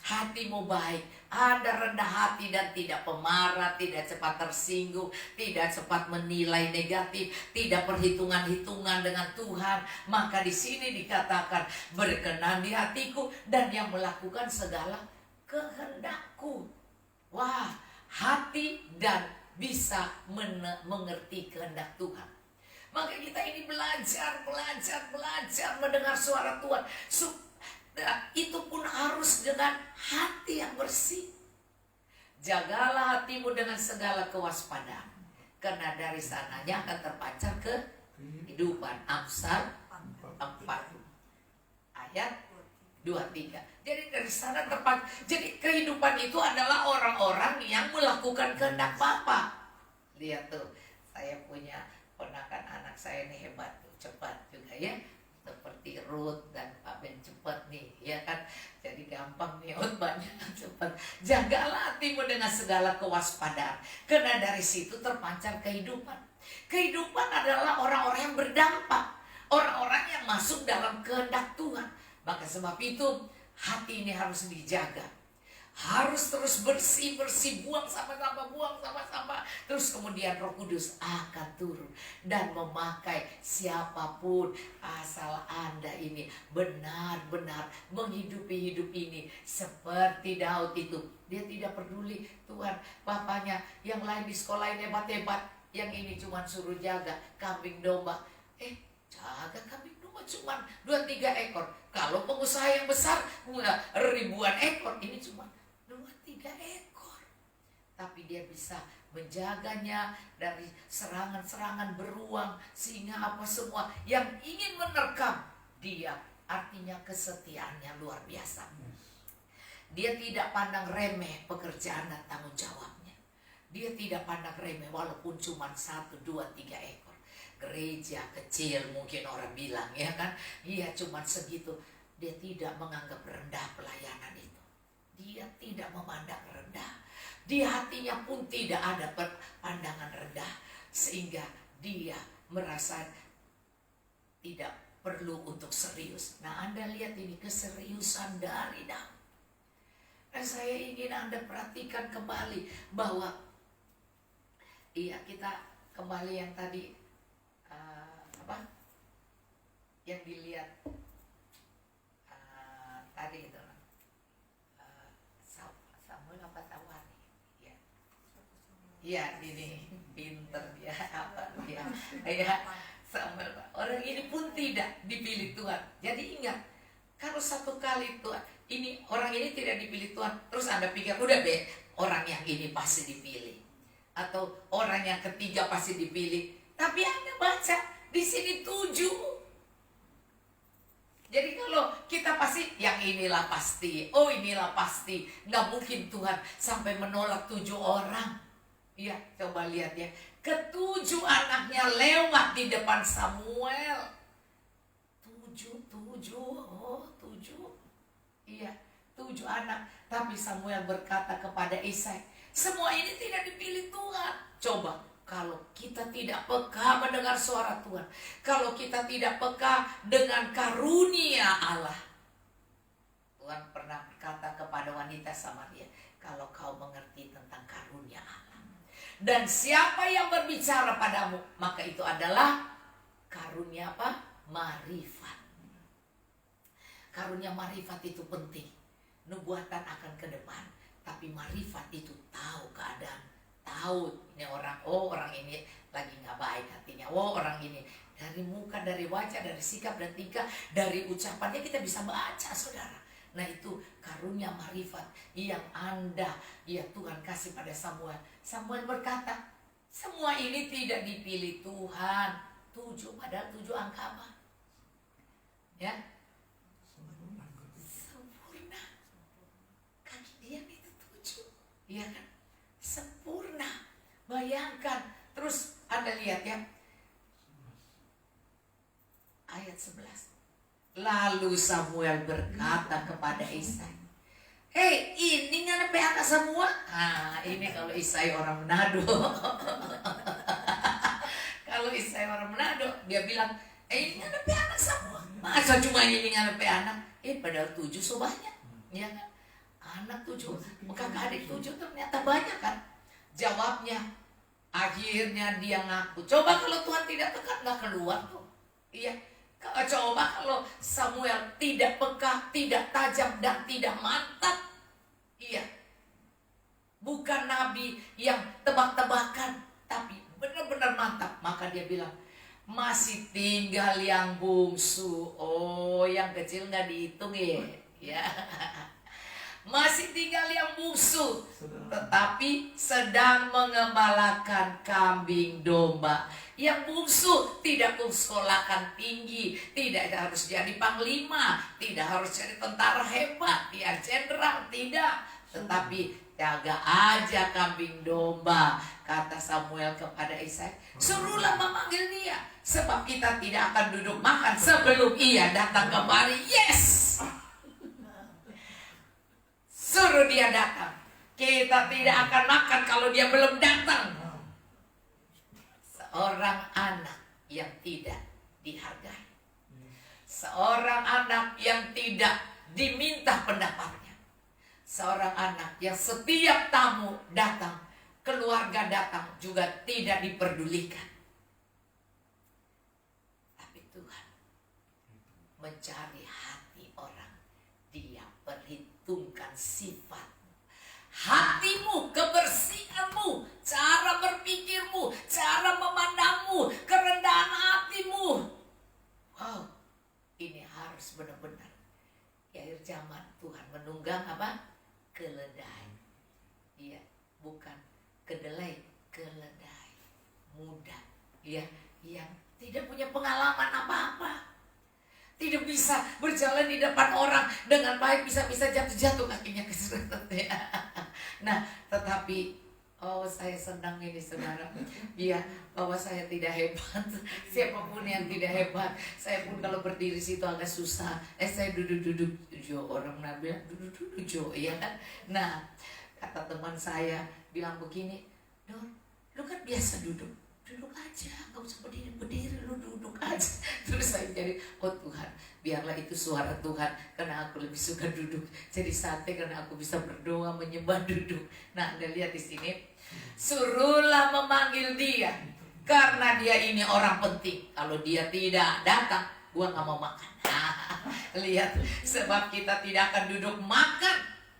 Hatimu baik, Anda rendah hati dan tidak pemarah, tidak cepat tersinggung, tidak cepat menilai negatif, tidak perhitungan-hitungan dengan Tuhan. Maka di sini dikatakan berkenan di hatiku dan yang melakukan segala kehendakku. Wah, hati dan bisa mengerti kehendak Tuhan. Maka kita ini belajar mendengar suara Tuhan. Itu pun harus dengan hati yang bersih. Jagalah hatimu dengan segala kewaspadaan, karena dari sananya akan terpancar kehidupan. Amsal 4 ayat ya. 2-3. Jadi dari sana tepat. Jadi kehidupan itu adalah orang-orang yang melakukan kehendak Bapa. Lihat tuh, saya punya ponakan anak saya ini hebat tuh, cepat juga ya. Seperti Ruth dan Pak Ben cepat nih, ya kan? Jadi gampang nih khotbahnya cepat. Jagalah hatimu dengan segala kewaspadaan, karena dari situ terpancar kehidupan. Kehidupan adalah orang-orang yang berdampak, orang-orang yang masuk dalam kehendak Tuhan. Maka sebab itu hati ini harus dijaga. Harus terus bersih-bersih, buang sampah-sampah. Terus kemudian Roh Kudus akan turun dan memakai siapapun, asal Anda ini benar-benar menghidupi hidup ini seperti Daud itu. Dia tidak peduli Tuhan, bapaknya yang lain di sekolah ini hebat-hebat, yang ini cuma suruh jaga kambing domba. Jaga kambing domba cuma 2-3 ekor. Kalau pengusaha yang besar ribuan ekor, ini cuma 2-3 ekor. Tapi dia bisa menjaganya dari serangan-serangan beruang, sehingga apa semua yang ingin menerkam dia. Artinya kesetiaannya luar biasa. Dia tidak pandang remeh pekerjaan dan tanggung jawabnya. Dia tidak pandang remeh walaupun cuma 1-2-3 ekor. Gereja kecil mungkin orang bilang, ya kan, iya cuma segitu. Dia tidak menganggap rendah pelayanan itu. Dia tidak memandang rendah. Di hatinya pun tidak ada pandangan rendah, sehingga dia merasa tidak perlu untuk serius. Nah, Anda lihat ini keseriusan dari Daud. Dan saya ingin Anda perhatikan kembali bahwa iya, kita kembali yang tadi yang dilihat tadi itu Samuel apa Tawani ya. Iya, ini pinter dia apa dia. Ya, Samuel. Orang ini pun tidak dipilih Tuhan. Jadi ingat, kalau satu kali Tuhan ini, orang ini tidak dipilih Tuhan, terus Anda pikir udah deh, orang yang ini pasti dipilih, atau orang yang ketiga pasti dipilih. Tapi Anda baca di sini 7. Jadi kalau kita pasti yang inilah pasti, oh inilah pasti, nggak mungkin Tuhan sampai menolak 7 orang. Iya, coba lihat ya, ke-7 anaknya lewat di depan Samuel. 7, oh 7, iya 7 anak. Tapi Samuel berkata kepada Isai, semua ini tidak dipilih Tuhan. Coba, kalau kita tidak peka mendengar suara Tuhan, kalau kita tidak peka dengan karunia Allah. Tuhan pernah berkata kepada wanita Samaria, kalau kau mengerti tentang karunia Allah, dan siapa yang berbicara padamu, maka itu adalah karunia apa? Marifat. Karunia marifat itu penting. Nubuatan akan ke depan, tapi marifat itu tahu keadaan. Tahu ini orang, oh orang ini lagi nggak baik hatinya, oh orang ini dari muka, dari wajah, dari sikap dan tingkah, dari ucapannya kita bisa baca, saudara. Nah itu karunia marifat yang Anda, ya Tuhan kasih pada Samuel. Samuel berkata, semua ini tidak dipilih Tuhan. 7, padahal 7 angka apa? Ya, sempurna. Kaki dia itu 7, ya kan? Sempurna. Bayangkan. Terus Anda lihat ya, ayat 11. Lalu Samuel berkata kepada Isai, hei, ini nggak ada anak semua. Nah, ini kalau Isai orang Manado. Kalau Isai orang Manado, dia bilang, ini nggak ada anak semua. Masa cuma ini nggak ada anak? Padahal 7 so banyak, ya kan? Anak 7, kakak adik 7 ternyata banyak kan? Jawabnya, akhirnya dia ngaku. Coba kalau Tuhan tidak tekan, nggak keluar tuh. Iya. Coba kalau Samuel tidak peka, tidak tajam, dan tidak mantap. Iya. Bukan nabi yang tebak-tebakan, tapi benar-benar mantap. Maka dia bilang, masih tinggal yang bungsu. Oh, yang kecil nggak dihitung ya. Ya. Masih tinggal yang bungsu, Sedang. tetapi sedang mengembalakan kambing domba. Yang bungsu tidak kusekolahkan tinggi, tidak harus jadi panglima, tidak harus jadi tentara hebat, dia jenderal, tidak. Tetapi jaga aja kambing domba, kata Samuel kepada Isai. Suruhlah memanggil dia, sebab kita tidak akan duduk makan sebelum ia datang kemari. Yes! Suruh dia datang. Kita tidak akan makan kalau dia belum datang. Seorang anak yang tidak dihargai, seorang anak yang tidak diminta pendapatnya, seorang anak yang setiap tamu datang, keluarga datang juga tidak diperdulikan. Tapi Tuhan mencari hati orang. Dia perhitungkan sifat hatimu, kebersihanmu, cara berpikirmu, cara memandangmu, kerendahan hatimu. Wow, ini harus benar-benar. Di akhir zaman Tuhan menunggang apa? Keledai. Iya, bukan kedelai, keledai muda. Iya, yang tidak punya pengalaman apa-apa. Tidak bisa berjalan di depan orang dengan baik, bisa-bisa jatuh-jatuh kakinya keseret. Nah, tetapi saya senang ini saudara, ya, bahwa saya tidak hebat. Siapapun yang tidak hebat, saya pun kalau berdiri situ agak susah. Saya duduk-duduk, Jo, orang Nabi duduk-duduk, Jo, ya kan. Nah, kata teman saya bilang begini, Don, lu kan biasa duduk aja, gak usah berdiri, lu duduk aja. Terus saya jadi, oh Tuhan, biarlah itu suara Tuhan, karena aku lebih suka duduk. Jadi sate karena aku bisa berdoa, menyembah duduk. Nah, Anda lihat di sini, suruhlah memanggil dia, karena dia ini orang penting. Kalau dia tidak datang, gua gak mau makan. Lihat, sebab kita tidak akan duduk makan,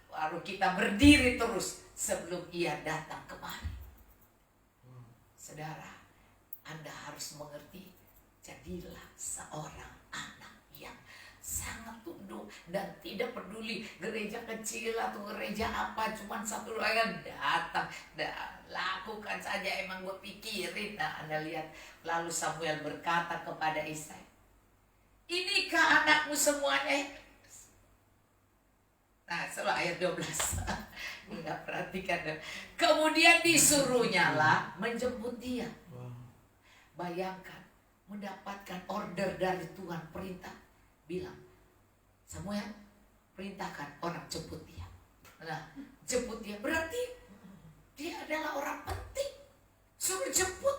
baru kita berdiri terus sebelum ia datang kemari. Saudara, Anda harus mengerti, jadilah seorang anak yang sangat tunduk dan tidak peduli gereja kecil atau gereja apa, cuman satu orang datang dan lakukan saja, emang gue pikirin. Nah, Anda lihat, lalu Samuel berkata kepada Isai, inikah anakmu semuanya? Nah, soal ayat 12. Enggak, perhatikan. Kemudian disuruhnya lah menjemput dia. Bayangkan, mendapatkan order dari Tuhan, perintah, bilang, Samuel, perintahkan orang jemput dia. Nah, jemput dia berarti dia adalah orang penting. Suruh jemput.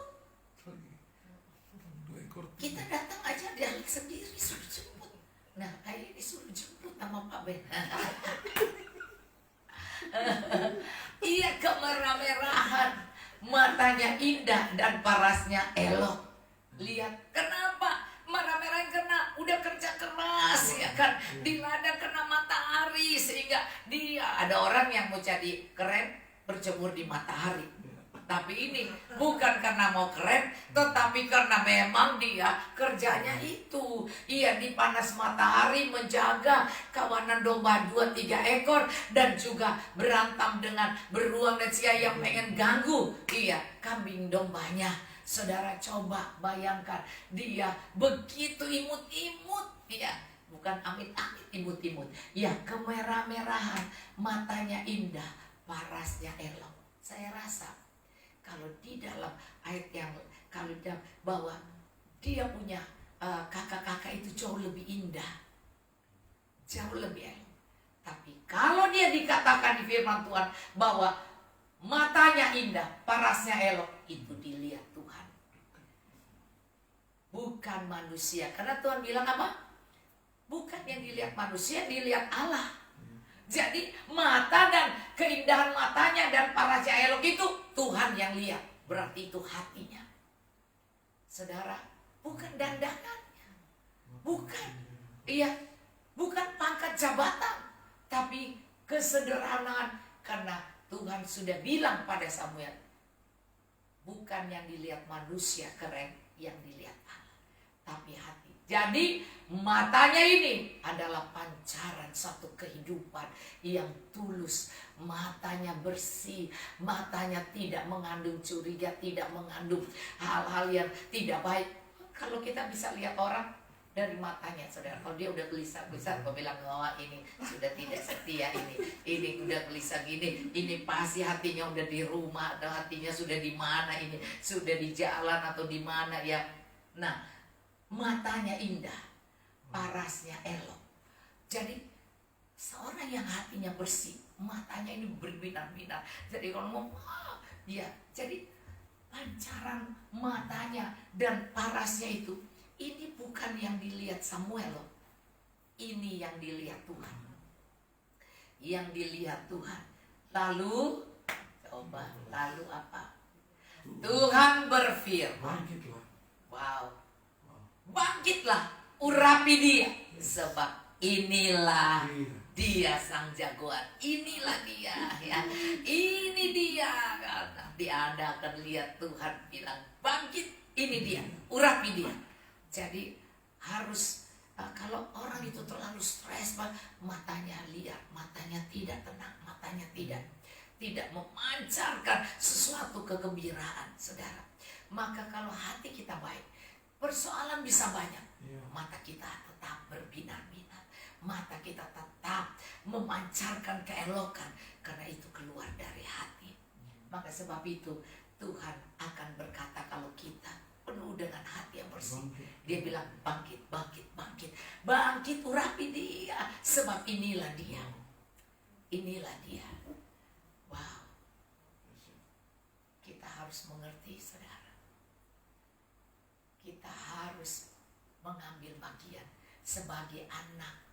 Kita datang aja dia sendiri, suruh jemput. Nah, kayak ini suruh jemput sama Pak Ben. Ia kemerah-merahan, matanya indah dan parasnya elok. Lihat, kenapa merah-merahan? Karena udah kerja keras, ya kan, di ladang kena matahari, sehingga dia, ada orang yang mau jadi keren berjemur di matahari. Tapi ini bukan karena mau keren, tetapi karena memang dia kerjanya itu. Ia di panas matahari menjaga kawanan domba 2-3 ekor, dan juga berantam dengan beruang dan sia yang pengen ganggu dia kambing dombanya. Saudara, coba bayangkan, dia begitu imut-imut, ya, bukan amit-amit imut-imut, ya, kemerah-merahan, matanya indah, parasnya elok. Saya rasa kalau di dalam ayat yang kalau bahwa dia punya kakak-kakak itu jauh lebih indah, jauh lebih elok. Tapi kalau dia dikatakan di firman Tuhan bahwa matanya indah, parasnya elok, itu dilihat Tuhan, bukan manusia. Karena Tuhan bilang apa? Bukan yang dilihat manusia, dilihat Allah. Jadi mata dan keindahan matanya dan parasnya elok itu Tuhan yang lihat. Berarti itu hatinya. Saudara, bukan dandanannya, bukan, iya, bukan pangkat jabatan, tapi kesederhanaan. Karena Tuhan sudah bilang pada Samuel, bukan yang dilihat manusia keren, yang dilihat Allah, tapi hati. Jadi matanya ini adalah pancaran satu kehidupan yang tulus. Matanya bersih, matanya tidak mengandung curiga, tidak mengandung hal-hal yang tidak baik. Kalau kita bisa lihat orang dari matanya, saudara, kalau dia udah gelisah-gelisah, kau bilang, oh ini sudah tidak setia, ini udah gelisah gini, ini pasti hatinya udah di rumah, atau hatinya sudah di mana, ini sudah di jalan atau di mana ya. Nah, matanya indah, parasnya elok. Jadi seorang yang hatinya bersih, matanya ini berbinar-binar. Jadi kalau ngomong, ya, jadi pancaran matanya dan parasnya itu, ini bukan yang dilihat Samuel loh. Ini yang dilihat Tuhan. Yang dilihat Tuhan. Lalu, coba, lalu apa? Tuhan berfirman. Bangkitlah. Wow. Bangkitlah, urapi dia. Sebab inilah dia sang jagoan. Inilah dia ya. Ini dia. Nanti Anda akan lihat Tuhan bilang, bangkit, ini dia, urapi dia. Jadi harus kalau orang itu terlalu stres, matanya liar, matanya tidak tenang, matanya tidak memancarkan sesuatu kegembiraan, saudara. Maka kalau hati kita baik, persoalan bisa banyak, mata kita tetap berbinar-binar, mata kita tetap memancarkan keelokan, karena itu keluar dari hati. Maka sebab itu Tuhan akan berkata kalau kita penuh dengan hati yang bersih, dia bilang bangkit, bangkit, bangkit, bangkit, urapi dia, sebab inilah dia, inilah dia. Wow, kita harus mengerti, saudara, kita harus mengambil bagian sebagai anak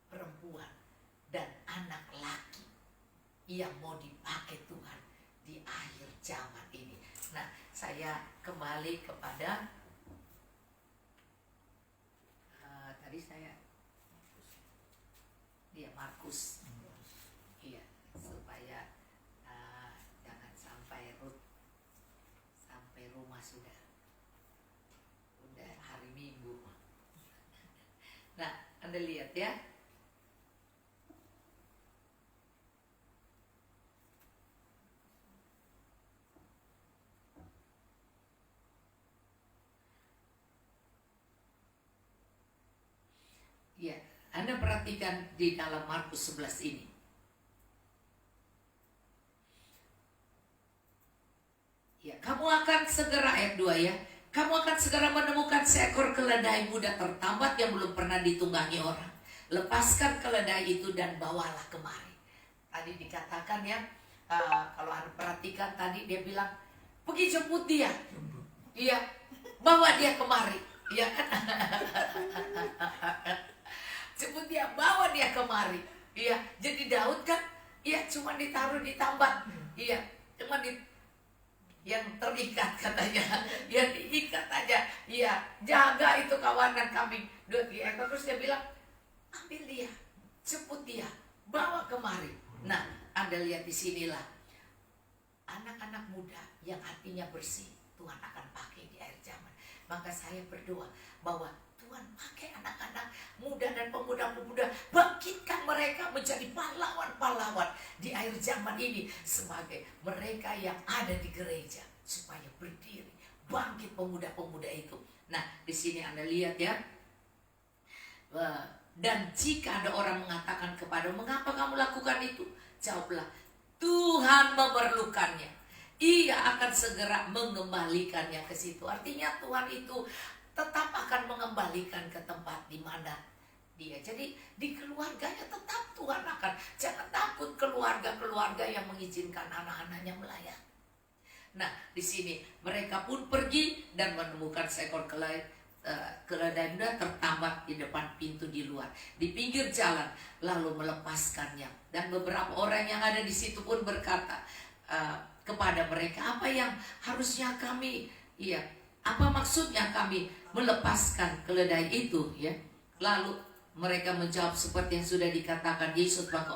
perempuan dan anak laki yang mau dipakai Tuhan di akhir zaman ini. Nah, saya kembali kepada tadi saya Markus. Iya, supaya jangan sampai Ruth sampai rumah sudah hari Minggu. Nah, Anda lihat ya. Ya, Anda perhatikan di dalam Markus 11 ini. Ya, kamu akan segera, ayat 2 ya. Kamu akan segera menemukan seekor keledai muda tertambat yang belum pernah ditunggangi orang. Lepaskan keledai itu dan bawalah kemari. Tadi dikatakan ya, kalau Anda perhatikan tadi dia bilang, pergi jemput dia. Iya, bawa dia kemari. Iya kan? Jemput dia, bawa dia kemari. Iya, jadi Daud kan, iya cuma ditaruh di tambat. Iya, cuma yang terikat katanya, yang diikat aja. Iya, jaga itu kawanan kambing. Terus dia bilang, ambil dia, jemput dia, bawa kemari. Nah, Anda lihat di sinilah anak-anak muda yang hatinya bersih, Tuhan akan pakai di akhir zaman. Maka saya berdoa bahwa Tuhan pakai anak-anak muda dan pemuda-pemuda, bangkitkan mereka menjadi pahlawan-pahlawan di akhir zaman ini sebagai mereka yang ada di gereja, supaya berdiri, bangkit pemuda-pemuda itu. Nah, di sini Anda lihat ya. Dan jika ada orang mengatakan kepada, mengapa kamu lakukan itu? Jawablah, Tuhan memerlukannya. Ia akan segera mengembalikannya ke situ. Artinya Tuhan itu tetap akan mengembalikan ke tempat di mana dia. Jadi di keluarganya tetap Tuhan akan. Jangan takut keluarga-keluarga yang mengizinkan anak-anaknya melayani. Nah, di sini mereka pun pergi dan menemukan seekor keledai muda tertambat di depan pintu di luar, di pinggir jalan, lalu melepaskannya. Dan beberapa orang yang ada di situ pun berkata kepada mereka, apa yang harusnya kami, apa maksudnya kami melepaskan keledai itu ya? Lalu Mereka menjawab seperti yang sudah dikatakan Yesus, maka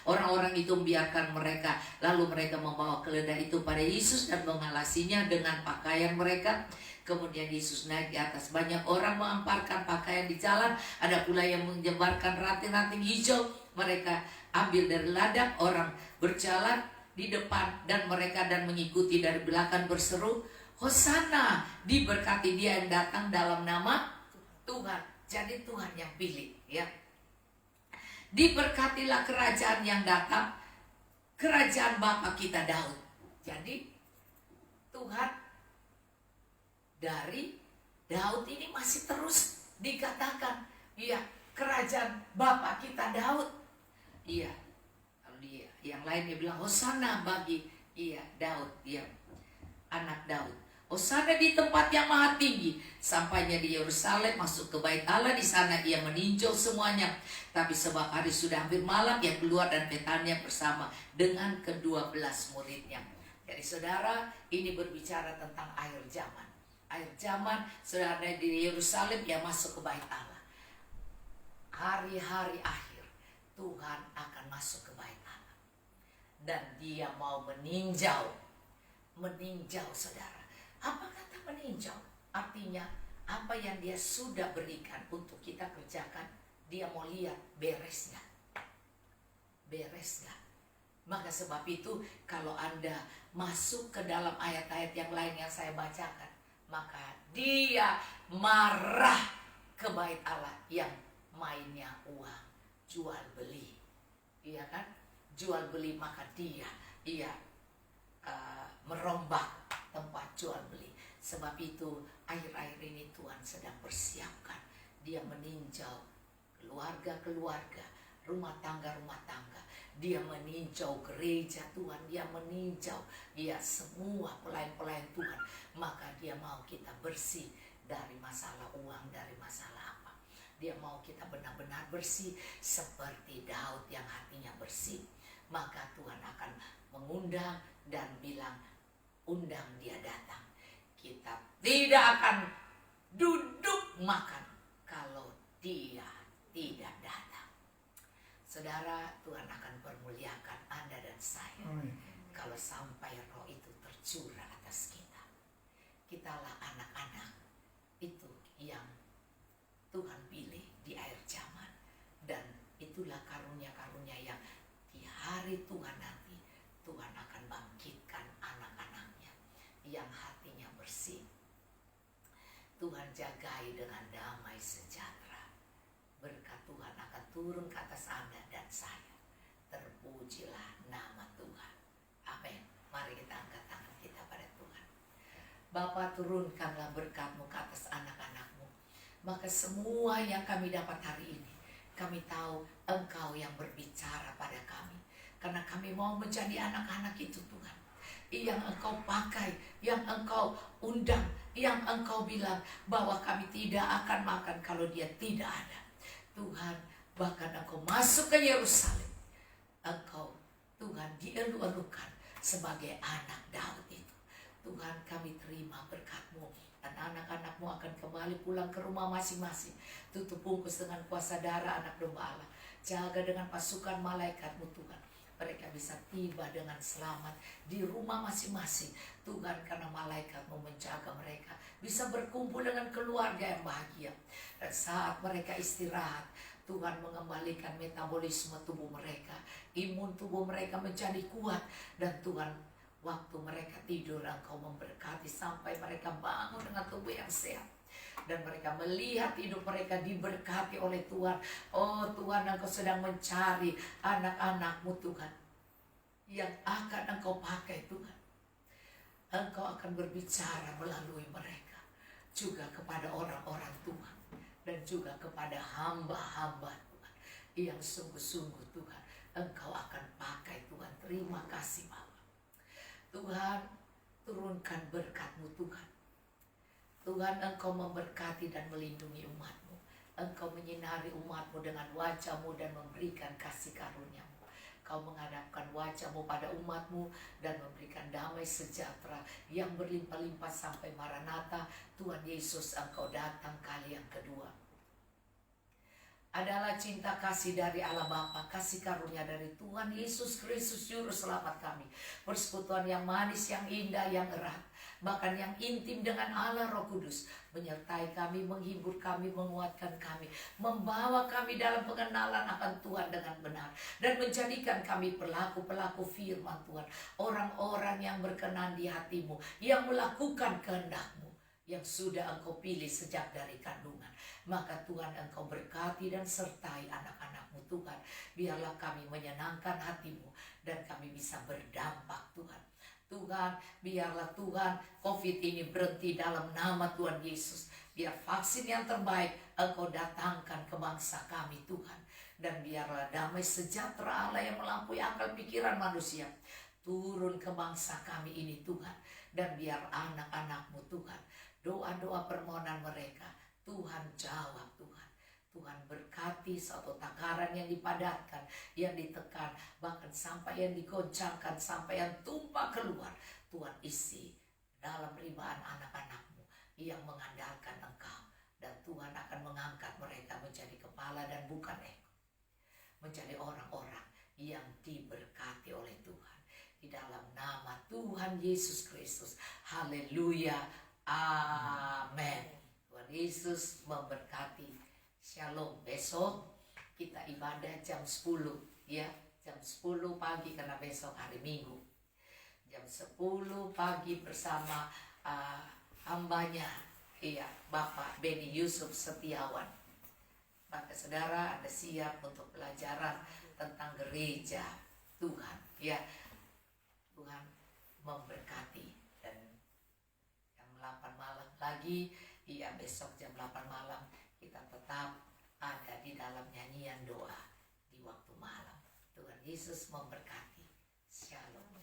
orang-orang itu membiarkan mereka. Lalu mereka membawa keledai itu pada Yesus dan mengalasinya dengan pakaian mereka. Kemudian Yesus naik di atas. Banyak orang mengemparkan pakaian di jalan. Ada pula yang menyebarkan ranting-ranting hijau. Mereka ambil dari ladang, orang berjalan di depan dan mereka dan mengikuti dari belakang berseru, Hosana, diberkati dia yang datang dalam nama Tuhan. Jadi Tuhan yang pilih, ya. Diberkatilah kerajaan yang datang, kerajaan Bapa kita Daud. Jadi Tuhan dari Daud ini masih terus dikatakan, iya, kerajaan Bapa kita Daud. Iya. Kalau dia yang lain dia bilang Hosana bagi Daud, dia anak Daud. Hosana di tempat yang maha tinggi. Sampainya di Yerusalem, masuk ke bait Allah. Di sana ia meninjau semuanya. Tapi sebab hari sudah hampir malam, ia keluar dan Betania bersama dengan ke-12 muridnya. Jadi saudara, ini berbicara tentang akhir zaman. Akhir zaman, saudara di Yerusalem, ia masuk ke bait Allah. Hari-hari akhir, Tuhan akan masuk ke bait Allah. Dan dia mau meninjau saudara. Apa kata meninjau? Artinya apa yang dia sudah berikan untuk kita kerjakan, dia mau lihat beres gak? Beres gak? Maka sebab itu kalau Anda masuk ke dalam ayat-ayat yang lain yang saya bacakan, maka dia marah ke bait Allah yang mainnya uang, jual beli. Iya kan? Jual beli, maka dia merombak tempat jual beli. Sebab itu akhir-akhir ini Tuhan sedang persiapkan. Dia meninjau keluarga-keluarga, rumah tangga. Dia meninjau gereja Tuhan. Dia meninjau semua pelayan-pelayan Tuhan. Maka dia mau kita bersih dari masalah uang, dari masalah apa. Dia mau kita benar-benar bersih seperti Daud yang hatinya bersih. Maka Tuhan akan mengundang dan bilang, undang dia datang. Kita tidak akan duduk makan kalau dia tidak datang. Saudara, Tuhan akan permuliakan Anda dan saya. Kalau sampai roh itu tercurah atas kita. Kitalah anak-anak itu yang Tuhan pilih di akhir zaman. Dan itulah karunia-karunia yang di hari Tuhan nanti Tuhan akan bangkitkan anak-anaknya yang hatinya bersih. Tuhan jagai dengan damai sejahtera. Berkat Tuhan akan turun ke atas Anda dan saya. Terpujilah nama Tuhan. Amin. Mari kita angkat tangan kita pada Tuhan. Bapa, turunkanlah berkat-Mu ke atas anak-anak-Mu. Maka semua yang kami dapat hari ini, kami tahu Engkau yang berbicara pada kami. Karena kami mau menjadi anak-anak itu Tuhan. Yang Engkau pakai, yang Engkau undang, yang Engkau bilang bahwa kami tidak akan makan kalau dia tidak ada. Tuhan, bahkan Engkau masuk ke Yerusalem. Engkau, Tuhan, dielu-elukan sebagai anak Daud itu. Tuhan, kami terima berkat-Mu. Dan anak-anak-Mu akan kembali pulang ke rumah masing-masing. Tutup bungkus dengan kuasa darah anak domba Allah. Jaga dengan pasukan malaikat-Mu Tuhan. Mereka bisa tiba dengan selamat di rumah masing-masing. Tuhan, karena malaikat-Mu menjaga mereka. Bisa berkumpul dengan keluarga yang bahagia. Dan saat mereka istirahat, Tuhan mengembalikan metabolisme tubuh mereka. Imun tubuh mereka menjadi kuat. Dan Tuhan, waktu mereka tidur, Engkau memberkati sampai mereka bangun dengan tubuh yang sehat. Dan mereka melihat hidup mereka diberkati oleh Tuhan. Oh Tuhan, Engkau sedang mencari anak-anak-Mu Tuhan, yang akan Engkau pakai Tuhan. Engkau akan berbicara melalui mereka. Juga kepada orang-orang Tuhan. Dan juga kepada hamba-hamba Tuhan. Yang sungguh-sungguh Tuhan, Engkau akan pakai Tuhan. Terima kasih Bapa. Tuhan, turunkan berkat-Mu Tuhan. Tuhan, Engkau memberkati dan melindungi umat-Mu. Engkau menyinari umat-Mu dengan wajah-Mu dan memberikan kasih karunia-Mu. Kau menghadapkan wajah-Mu pada umat-Mu dan memberikan damai sejahtera yang berlimpah-limpah sampai Maranatha. Tuhan Yesus, Engkau datang kali yang kedua. adalah cinta kasih dari Allah Bapa, kasih karunia dari Tuhan Yesus Kristus Juru Selamat kami, persekutuan yang manis, yang indah, yang erat, bahkan yang intim dengan Allah Roh Kudus, menyertai kami, menghibur kami, menguatkan kami, membawa kami dalam pengenalan akan Tuhan dengan benar, dan menjadikan kami pelaku-pelaku firman Tuhan, orang-orang yang berkenan di hati-Mu, yang melakukan kehendak-Mu, yang sudah Engkau pilih sejak dari kandungan. Maka Tuhan, Engkau berkati dan sertai anak-anak-Mu Tuhan. Biarlah kami menyenangkan hati-Mu dan kami bisa berdampak Tuhan. Tuhan, biarlah Tuhan COVID ini berhenti dalam nama Tuhan Yesus. Biar vaksin yang terbaik Engkau datangkan ke bangsa kami Tuhan. Dan biarlah damai sejahtera Allah yang melampaui akal pikiran manusia turun ke bangsa kami ini Tuhan. Dan biar anak-anak-Mu Tuhan, doa-doa permohonan mereka Tuhan jawab Tuhan. Tuhan berkati suatu takaran yang dipadatkan, yang ditekan, bahkan sampai yang digoncangkan, sampai yang tumpah keluar. Tuhan isi dalam ribuan anak-anak-Mu yang mengandalkan Engkau. Dan Tuhan akan mengangkat mereka menjadi kepala dan bukan ekor. Menjadi orang-orang yang diberkati oleh Tuhan. Di dalam nama Tuhan Yesus Kristus. Haleluya. Amin. Tuhan Yesus memberkati. Shalom. Besok kita ibadah jam 10 ya. Jam 10 pagi karena besok hari Minggu. Jam 10 pagi bersama hambanya iya, Bapak Beni Yusuf Setiawan. Maka saudara Anda siap untuk pelajaran tentang gereja Tuhan ya. Tuhan memberkati. Dan jam 8 malam lagi, iya besok jam 8 malam kita tetap ada di dalam nyanyian doa di waktu malam. Tuhan Yesus memberkati. Shalom.